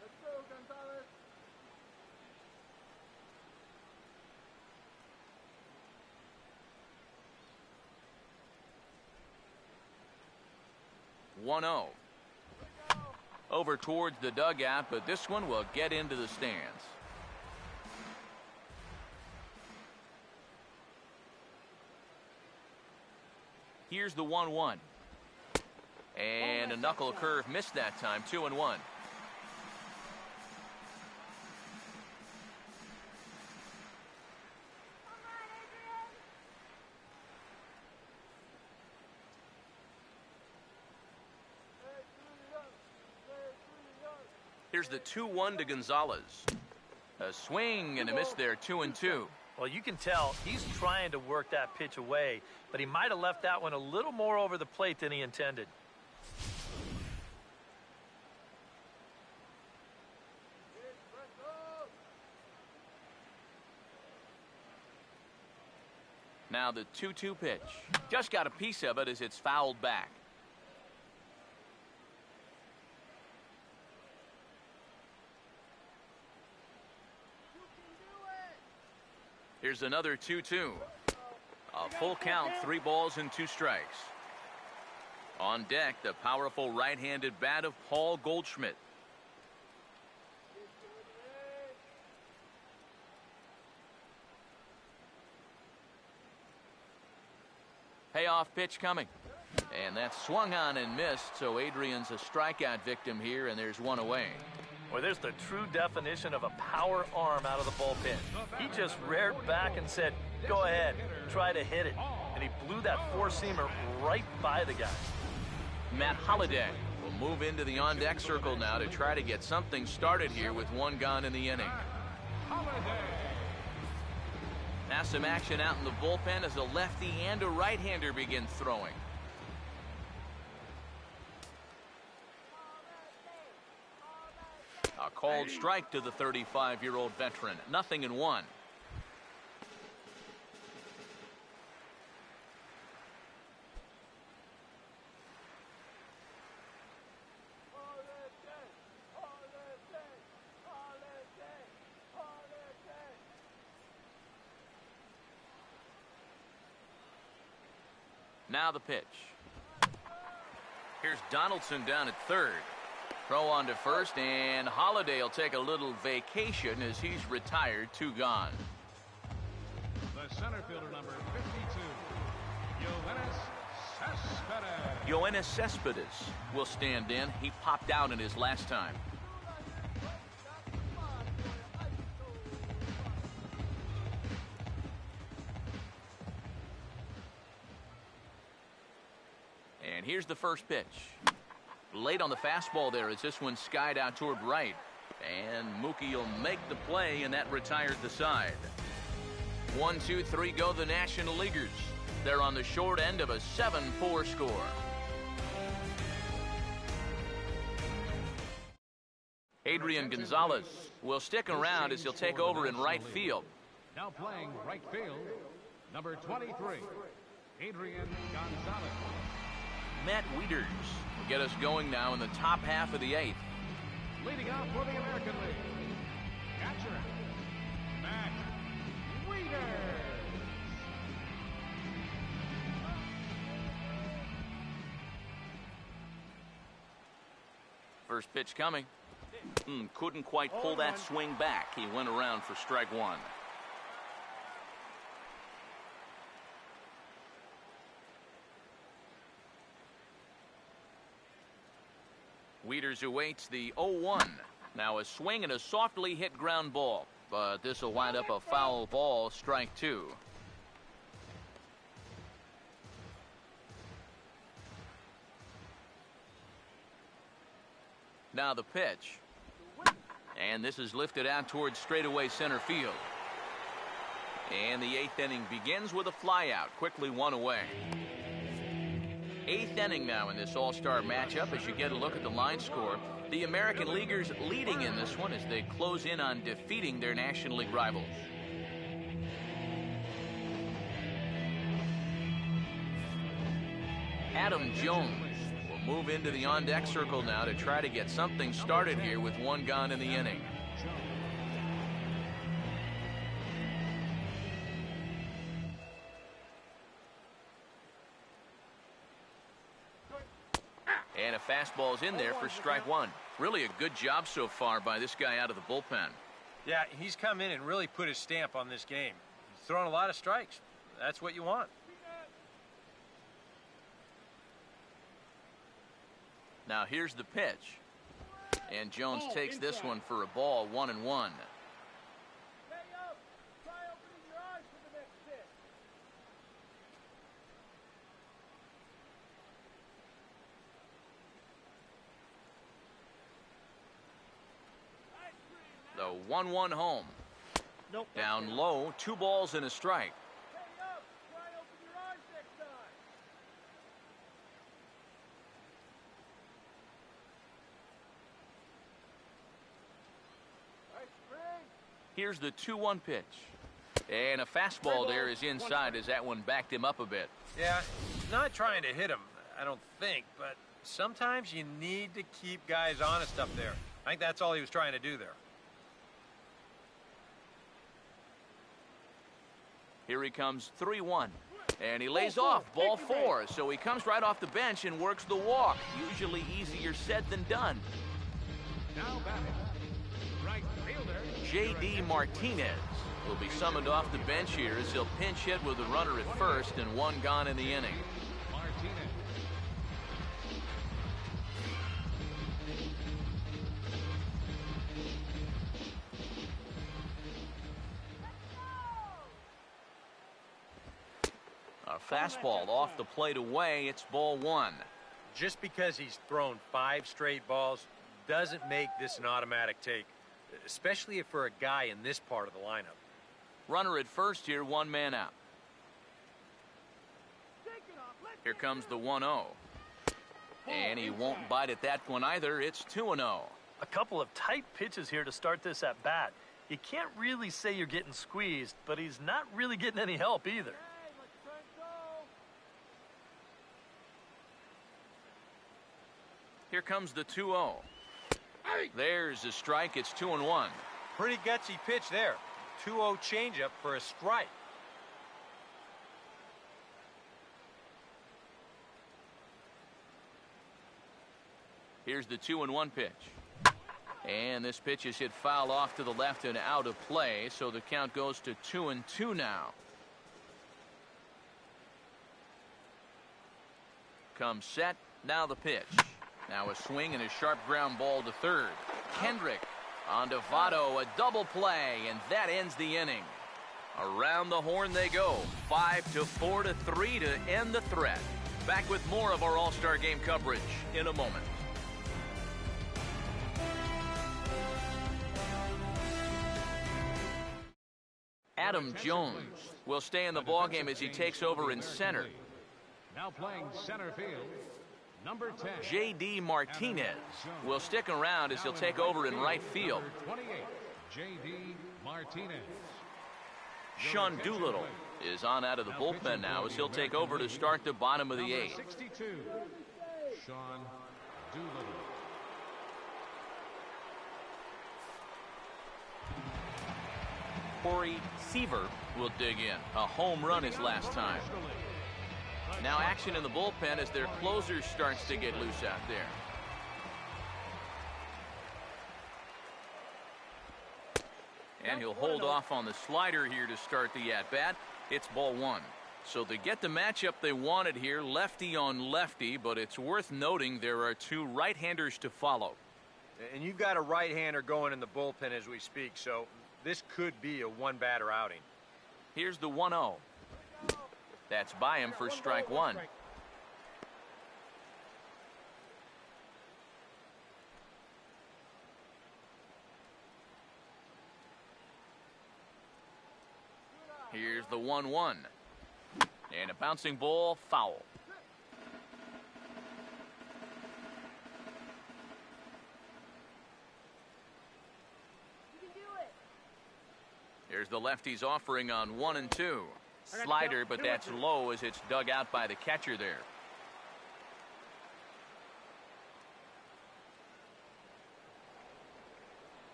Let's go, Gonzalez. One 0. Over towards the dugout, but this one will get into the stands. Here's the 1-1. And a knuckle curve missed that time, 2-1. Here's the 2-1 to Gonzalez. A swing and a miss there, 2-2. Well, you can tell he's trying to work that pitch away, but he might have left that one a little more over the plate than he intended. Now the 2-2 pitch. Just got a piece of it as it's fouled back. Here's another 2-2. A full count, 3 balls and 2 strikes. On deck, the powerful right-handed bat of Paul Goldschmidt. Payoff pitch coming. And that's swung on and missed, so Adrian's a strikeout victim here, and there's one away. Well, there's the true definition of a power arm out of the bullpen. He just reared back and said, go ahead, try to hit it. And he blew that four-seamer right by the guy. Matt Holliday will move into the on-deck circle now to try to get something started here with one gone in the inning. Now some action out in the bullpen as a lefty and a right-hander begin throwing. A called strike to the 35-year-old veteran. 0-1. Now the pitch. Here's Donaldson down at third. Throw on to first, and Holliday will take a little vacation as he's retired. 2 gone. The center fielder, number 52, Yoenis Cespedes. Yoenis Cespedes will stand in. He popped out in his last time. And here's the first pitch. Late on the fastball there as this one skied out toward right. And Mookie will make the play, and that retired the side. 1, 2, 3 go the National Leaguers. They're on the short end of a 7-4 score. Adrian Gonzalez will stick around as he'll take over in right field. Now playing right field, number 23, Adrian Gonzalez. Matt Wieters will get us going now in the top half of the 8th. Leading off for the American League, catcher, Matt Wieters. First pitch coming. Couldn't quite pull that swing back. He went around for strike 1. Wieters awaits the 0-1. Now a swing and a softly hit ground ball, but this will wind up a foul ball, strike 2. Now the pitch. And this is lifted out towards straightaway center field. And the 8th inning begins with a flyout, quickly 1 away. 8th inning now in this all-star matchup as you get a look at the line score. The American Leaguers leading in this one as they close in on defeating their National League rivals. Adam Jones will move into the on-deck circle now to try to get something started here with one gone in the inning. And a fastball's in there for strike one. Really a good job so far by this guy out of the bullpen. Yeah, he's come in and really put his stamp on this game. He's thrown a lot of strikes. That's what you want. Now here's the pitch. And Jones takes this one for a ball, 1-1. The 1-1 home. Down low, 2 balls and a strike. Here's the 2-1 pitch. And a fastball there is inside as that one backed him up a bit. Yeah, not trying to hit him, I don't think, but sometimes you need to keep guys honest up there. I think that's all he was trying to do there. Here he comes, 3-1. And he lays off, ball 4. So he comes right off the bench and works the walk. Usually easier said than done. Now batting, right fielder J.D. Martinez will be summoned off the bench here as he'll pinch hit with a runner at first and 1 gone in the inning. Martinez. A fastball off the plate away. It's ball 1. Just because he's thrown 5 straight balls doesn't make this an automatic take, especially for a guy in this part of the lineup. Runner at first here, 1 man out. Here comes the 1-0. And he won't bite at that one either. It's 2-0. A couple of tight pitches here to start this at bat. You can't really say you're getting squeezed, but he's not really getting any help either. Here comes the 2-0. There's a strike. It's 2-1. Pretty gutsy pitch there. 2-0 changeup for a strike. Here's the 2-1 pitch. And this pitch is hit foul off to the left and out of play, so the count goes to 2-2 now. Comes set. Now the pitch. Now a swing and a sharp ground ball to third. Kendrick on to Votto, a double play, and that ends the inning. Around the horn they go. 5-4 to 3 to end the threat. Back with more of our All-Star Game coverage in a moment. Adam Jones will stay in the ballgame as he takes over in center. Now playing center field, number 10. J.D. Martinez will stick around as he'll take over in right field. Number 28, J.D. Martinez. Sean Doolittle is on out of the bullpen now as he'll take over to start the bottom of the Number 8th. 62, Sean Doolittle. Corey Seaver will dig in. A home run his last time. Now action in the bullpen as their closer starts to get loose out there. And he'll hold off on the slider here to start the at-bat. It's ball 1. So they get the matchup they wanted here, lefty on lefty, but it's worth noting there are 2 right-handers to follow. And you've got a right-hander going in the bullpen as we speak, so this could be a one-batter outing. Here's the 1-0. That's by him for strike 1. Here's the 1-1. And a bouncing ball, foul. Here's the lefty's offering on 1 and 2. Slider, but that's low as it's dug out by the catcher there.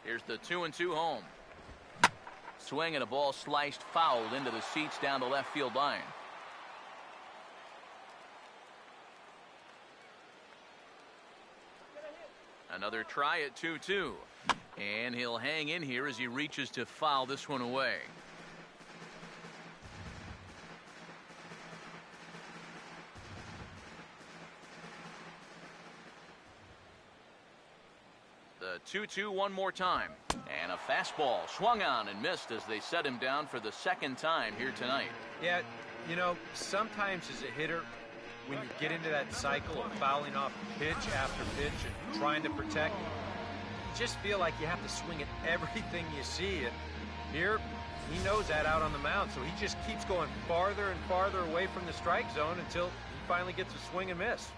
Here's the 2-2 home. Swing and a ball sliced fouled into the seats down the left field line. Another try at 2-2. And he'll hang in here as he reaches to foul this one away. The 2-2 one more time. And a fastball swung on and missed as they set him down for the second time here tonight. Yeah, you know, sometimes as a hitter, when you get into that cycle of fouling off pitch after pitch and trying to protect, you just feel like you have to swing at everything you see. And here, he knows that out on the mound, so he just keeps going farther and farther away from the strike zone until he finally gets a swing and miss.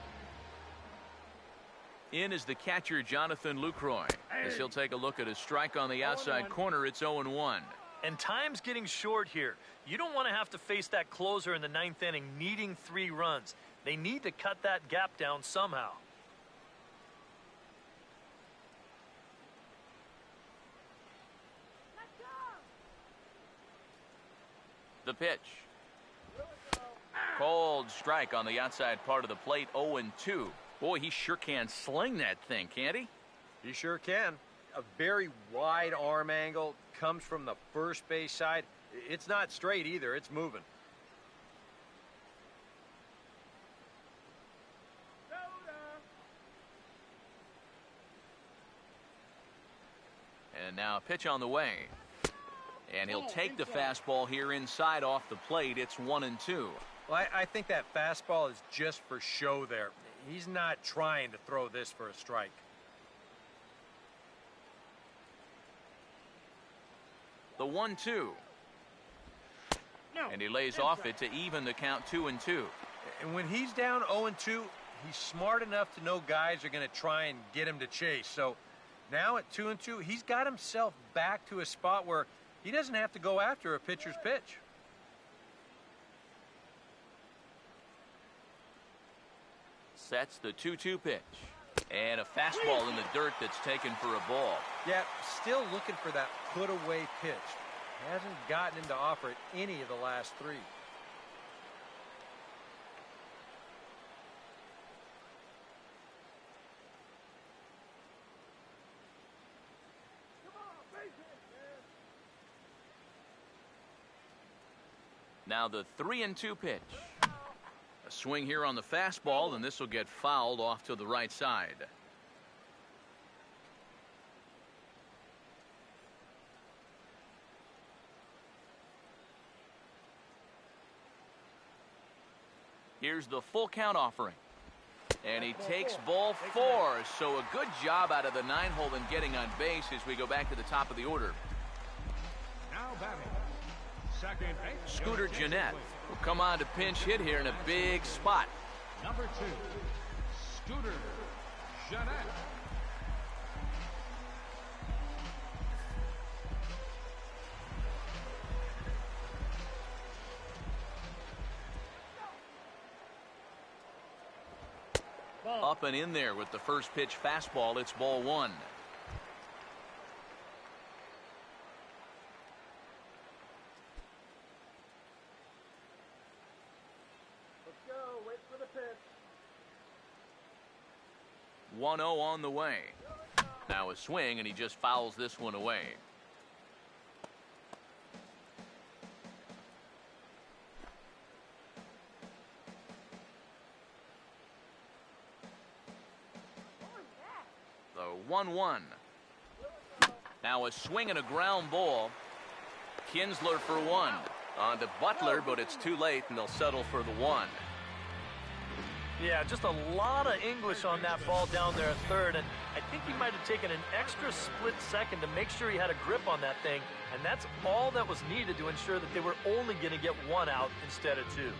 In is the catcher, Jonathan Lucroy. As he'll take a look at a strike on the outside corner, it's 0-1. And time's getting short here. You don't want to have to face that closer in the 9th inning needing 3 runs. They need to cut that gap down somehow. The pitch. Cold strike on the outside part of the plate, 0-2. Boy, he sure can sling that thing, can't he? He sure can. A very wide arm angle, comes from the first base side. It's not straight either, it's moving. And now a pitch on the way. And he'll take the fastball here inside off the plate. It's 1-2. Well, I think that fastball is just for show there. He's not trying to throw this for a strike. The 1-2. And he lays off it to even the count 2-2. And when he's down 0-2, he's smart enough to know guys are going to try and get him to chase. So now at 2-2, he's got himself back to a spot where he doesn't have to go after a pitcher's pitch. Sets the 2-2 pitch. And a fastball in the dirt that's taken for a ball. Yeah, still looking for that put-away pitch. Hasn't gotten him to offer it any of the last 3. Now the 3-2 pitch. A swing here on the fastball, and this will get fouled off to the right side. Here's the full count offering. And he takes ball 4. So a good job out of the 9-hole in getting on base as we go back to the top of the order. Now batting. Second base. Scooter Gennett will come on to pinch hit here in a big spot. Number 2, Scooter Gennett. Up and in there with the first pitch fastball. It's ball 1. Let's go. Wait for the pitch. 1-0 on the way. Now a swing, and he just fouls this one away. The 1-1. Now a swing and a ground ball. Kinsler for 1. On to Butler, but it's too late, and they'll settle for the 1. Yeah, just a lot of English on that ball down there at third, and I think he might have taken an extra split second to make sure he had a grip on that thing, and that's all that was needed to ensure that they were only going to get 1 out instead of 2.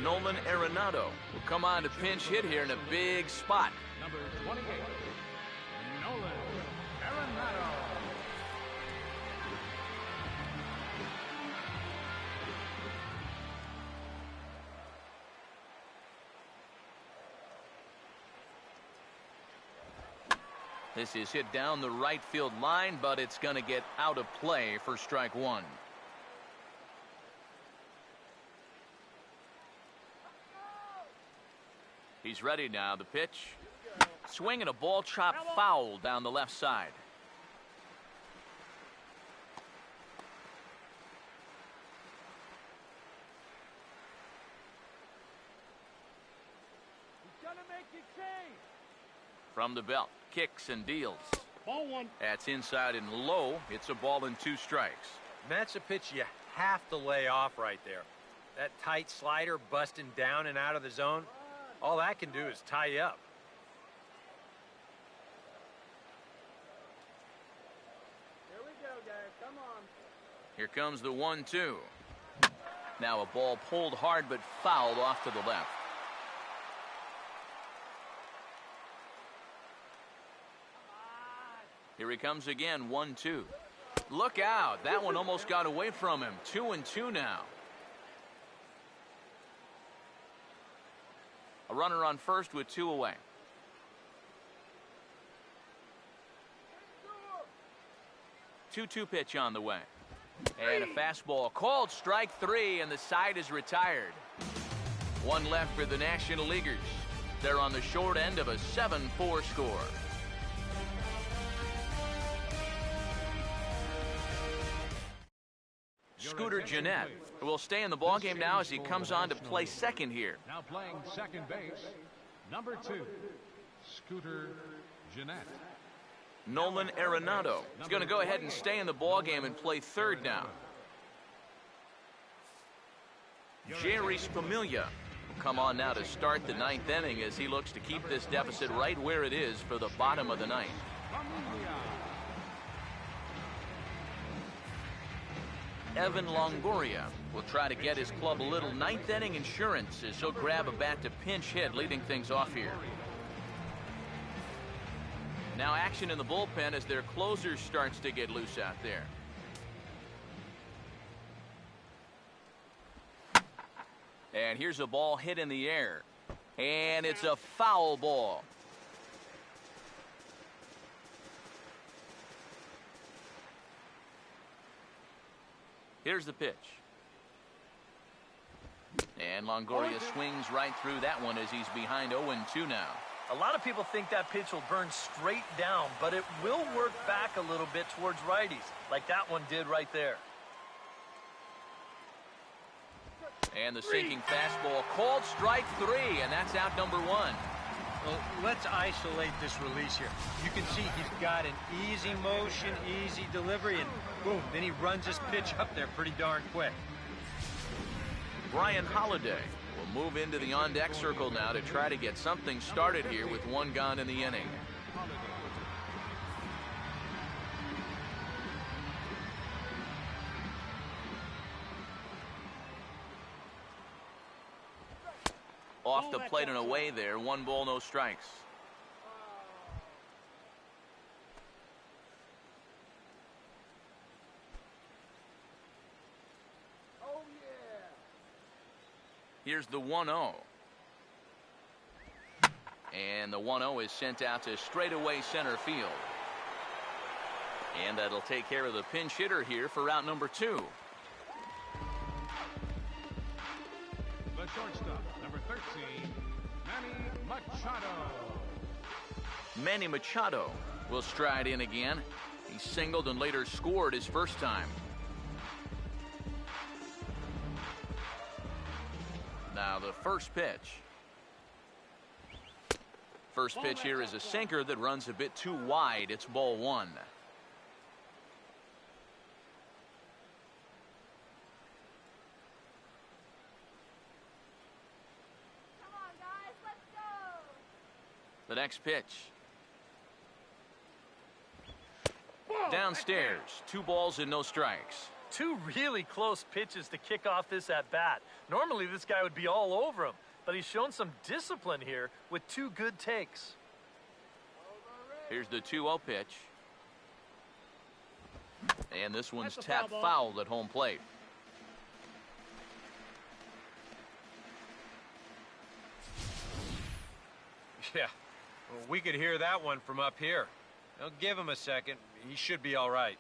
Nolan Arenado will come on to pinch hit here in a big spot. Number 28, Nolan Arenado. This is hit down the right field line, but it's going to get out of play for strike one. He's ready now. The pitch. Swing and a ball chopped foul down the left side. From the belt, kicks and deals. Ball one. That's inside and low. It's a ball and 2 strikes. And that's a pitch you have to lay off right there. That tight slider busting down and out of the zone, all that can do is tie you up. Here we go, guys. Come on. Here comes the 1-2. Now a ball pulled hard but fouled off to the left. Here he comes again, 1-2. Look out. That one almost got away from him. 2-2 now. A runner on first with 2 away. Two pitch on the way. And a fastball called strike 3, and the side is retired. 1 left for the National Leaguers. They're on the short end of a 7-4 score. Scooter Gennett will stay in the ballgame now as he comes on to play second here. Now playing second base, number 2, Scooter Gennett. Nolan Arenado is going to go ahead and stay in the ballgame and play third now. Jerry Spamiglia will come on now to start the 9th inning as he looks to keep this deficit right where it is for the bottom of the 9th. Evan Longoria will try to get his club a little 9th inning insurance as he'll grab a bat to pinch hit, leading things off here. Now action in the bullpen as their closer starts to get loose out there. And here's a ball hit in the air. And it's a foul ball. Here's the pitch. And Longoria swings right through that one as he's behind 0-2 now. A lot of people think that pitch will burn straight down, but it will work back a little bit towards righties, like that one did right there. And the sinking fastball called strike 3, and that's out number 1. Well, let's isolate this release here. You can see he's got an easy motion, easy delivery, and boom, then he runs his pitch up there pretty darn quick. Brian Holliday will move into the on-deck circle now to try to get something started here with 1 gone in the inning. Off the plate and away there. 1 ball, no strikes. Oh, yeah. Here's the 1-0. And the 1-0 is sent out to straightaway center field. And that'll take care of the pinch hitter here for out number 2. The shortstop, number 13, Manny Machado. Manny Machado will stride in again. He singled and later scored his first time. Now the first pitch. First pitch here is a sinker that runs a bit too wide. It's ball 1. The next pitch. Downstairs. 2 balls and no strikes. 2 really close pitches to kick off this at-bat. Normally this guy would be all over him, but he's shown some discipline here with 2 good takes. Here's the 2-0 pitch. And this one's tapped foul at home plate. Yeah, well, we could hear that one from up here. Now give him a second. He should be all right.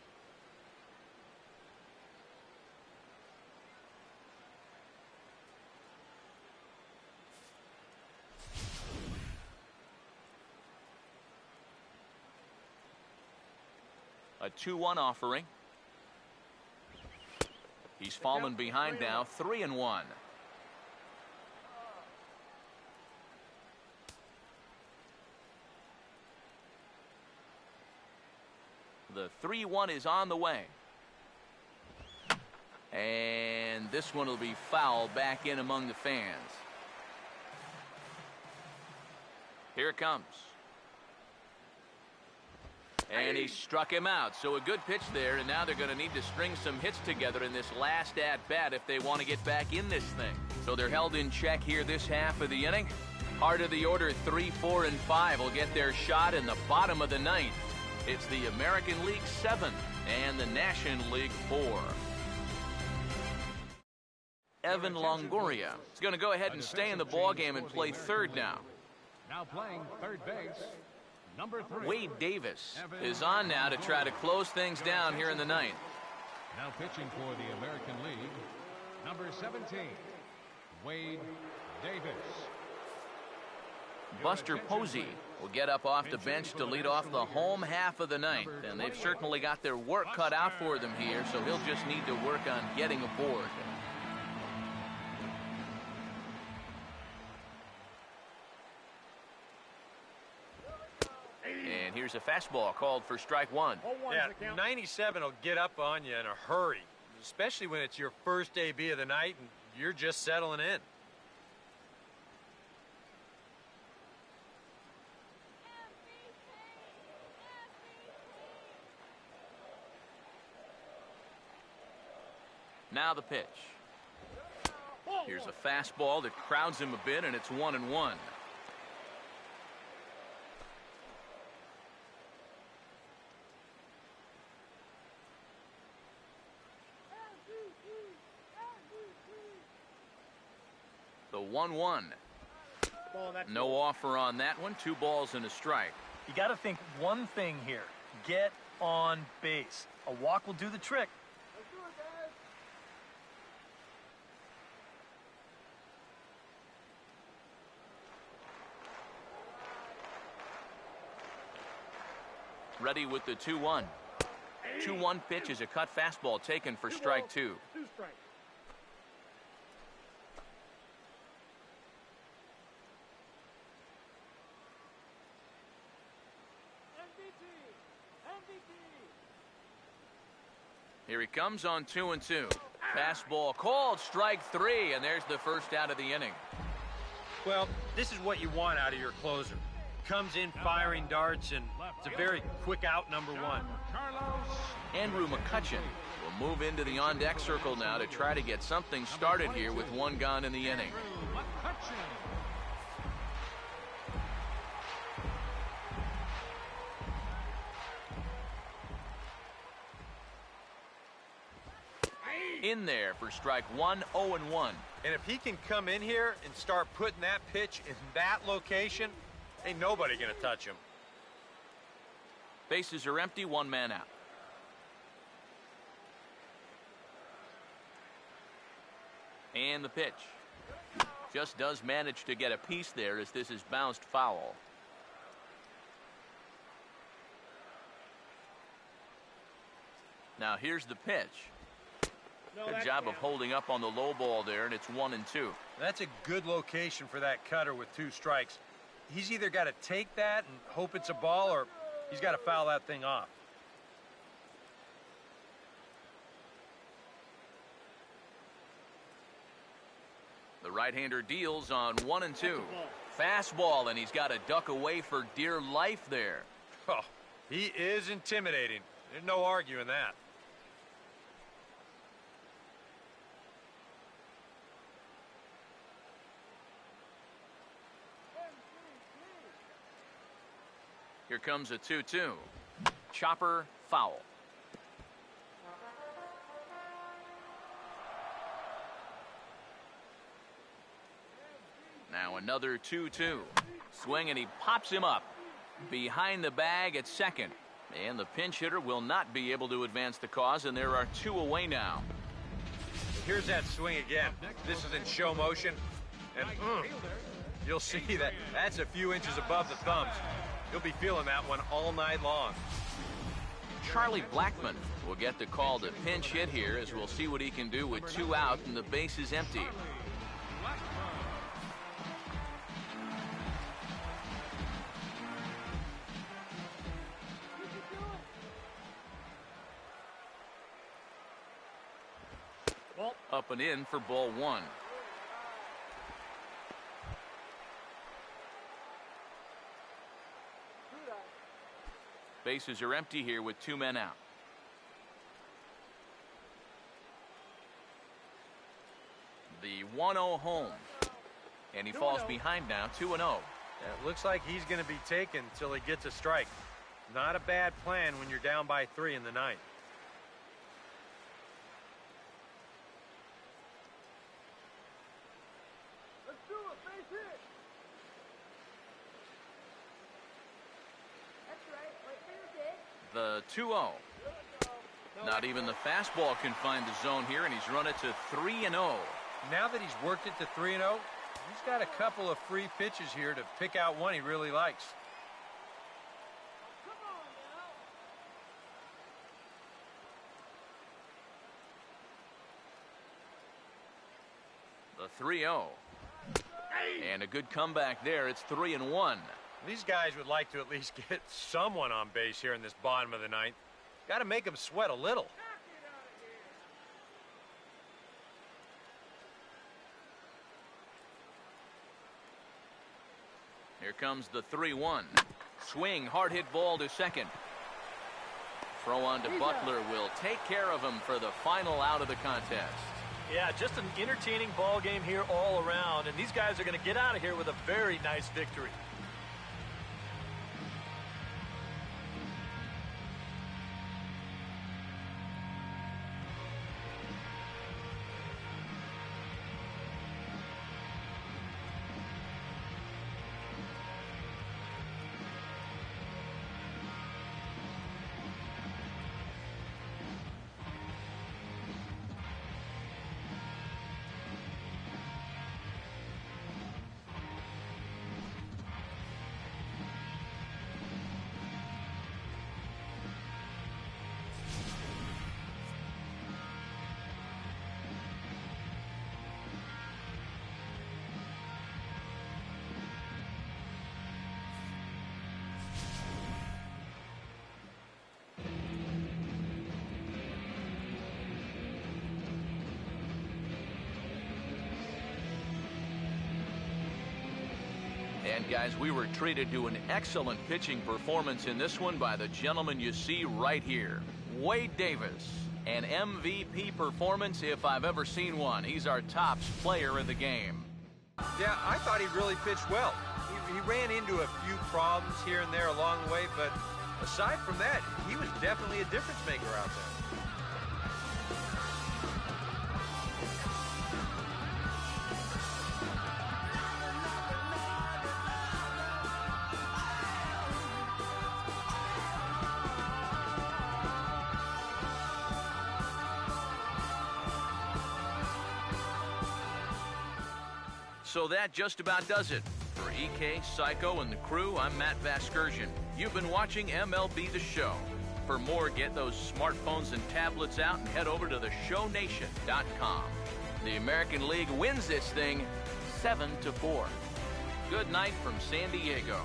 A 2-1 offering. He's fallen behind now, 3-1. The 3-1 is on the way. And this one will be fouled back in among the fans. Here it comes. And he struck him out. So a good pitch there, and now they're going to need to string some hits together in this last at-bat if they want to get back in this thing. So they're held in check here this half of the inning. Heart of the order, 3, 4, and 5 will get their shot in the bottom of the ninth. It's the American League 7 and the National League 4. Evan Longoria is going to go ahead and stay in the ballgame and play third now. Now playing third base, number 3. Wade Davis is on now to try to close things down here in the ninth. Now pitching for the American League, number 17, Wade Davis. Buster Posey will get up off the bench to lead off the home half of the ninth, and they've certainly got their work cut out for them here, so he'll just need to work on getting aboard. And here's a fastball called for strike one. Yeah, 97 will get up on you in a hurry, especially when it's your first AB of the night and you're just settling in. Now the pitch. Here's a fastball that crowds him a bit, and it's 1-1. The 1-1. No offer on that one. 2 balls and a strike. You got to think one thing here. Get on base. A walk will do the trick. Ready with the 2-1. 2-1 pitch is a cut fastball taken for strike 2. Here he comes on 2-2. Fastball called, strike 3, and there's the first out of the inning. Well, this is what you want out of your closer. Comes in firing darts, and it's a very quick out, number 1. Andrew McCutchen will move into the on-deck circle now to try to get something started here with 1 gone in the inning. In there for strike 1, 0-1. And if he can come in here and start putting that pitch in that location, ain't nobody gonna touch him. Bases are empty, 1 man out. And the pitch. Just does manage to get a piece there as this is bounced foul. Now here's the pitch. Good job of holding up on the low ball there, and it's 1-2. That's a good location for that cutter with 2 strikes. He's either got to take that and hope it's a ball, or he's got to foul that thing off. The right-hander deals on 1-2. Fastball, and he's got to duck away for dear life there. Oh, he is intimidating. There's no arguing that. Here comes a 2-2. Chopper foul. Now another 2-2. Swing, and he pops him up. behind the bag at second. And the pinch hitter will not be able to advance the cause, and there are 2 away now. Here's that swing again. This is in show motion. And you'll see that that's a few inches above the thumbs. You'll be feeling that one all night long. Charlie Blackmon will get the call to pinch hit here, as we'll see what he can do with 2 out and the base is empty. Up and in for ball 1. Bases are empty here with 2 men out. The 1-0 home. And he falls behind now, 2-0. It looks like he's going to be taken until he gets a strike. Not a bad plan when you're down by 3 in the 9th. Let's do it, base hit. That's right. Wait, here's it. The 2-0. Not even the fastball can find the zone here, and he's run it to 3-0. Now that he's worked it to 3-0, he's got a couple of free pitches here to pick out one he really likes. Come on now. The 3-0. And a good comeback there. It's 3-1. These guys would like to at least get someone on base here in this bottom of the 9th. Got to make them sweat a little. Here comes the 3-1. Swing, hard hit ball to second. Throw on to Butler will take care of him for the final out of the contest. Yeah, just an entertaining ball game here all around, and these guys are going to get out of here with a very nice victory. And guys, we were treated to an excellent pitching performance in this one by the gentleman you see right here, Wade Davis. An MVP performance if I've ever seen one. He's our tops player in the game. Yeah, I thought he really pitched well. He ran into a few problems here and there along the way, but aside from that, he was definitely a difference maker out there. So that just about does it. For EK, Psycho, and the crew, I'm Matt Vasgersian. You've been watching MLB The Show. For more, get those smartphones and tablets out and head over to theshownation.com. The American League wins this thing 7-4. Good night from San Diego.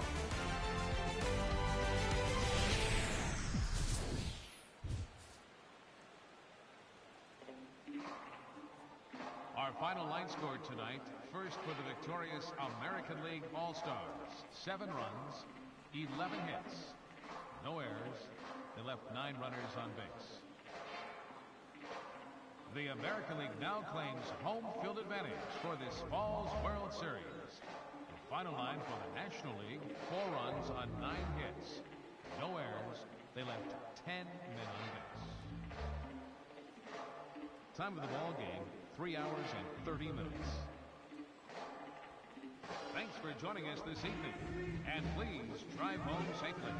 Our final line score tonight, first for the victorious American League All-Stars. 7 runs, 11 hits, no errors. They left 9 runners on base. The American League now claims home field advantage for this fall's World Series. The final line for the National League, 4 runs on 9 hits, no errors. They left 10 men on base. Time of the ball game, 3 hours and 30 minutes. Thanks for joining us this evening. And please drive home safely.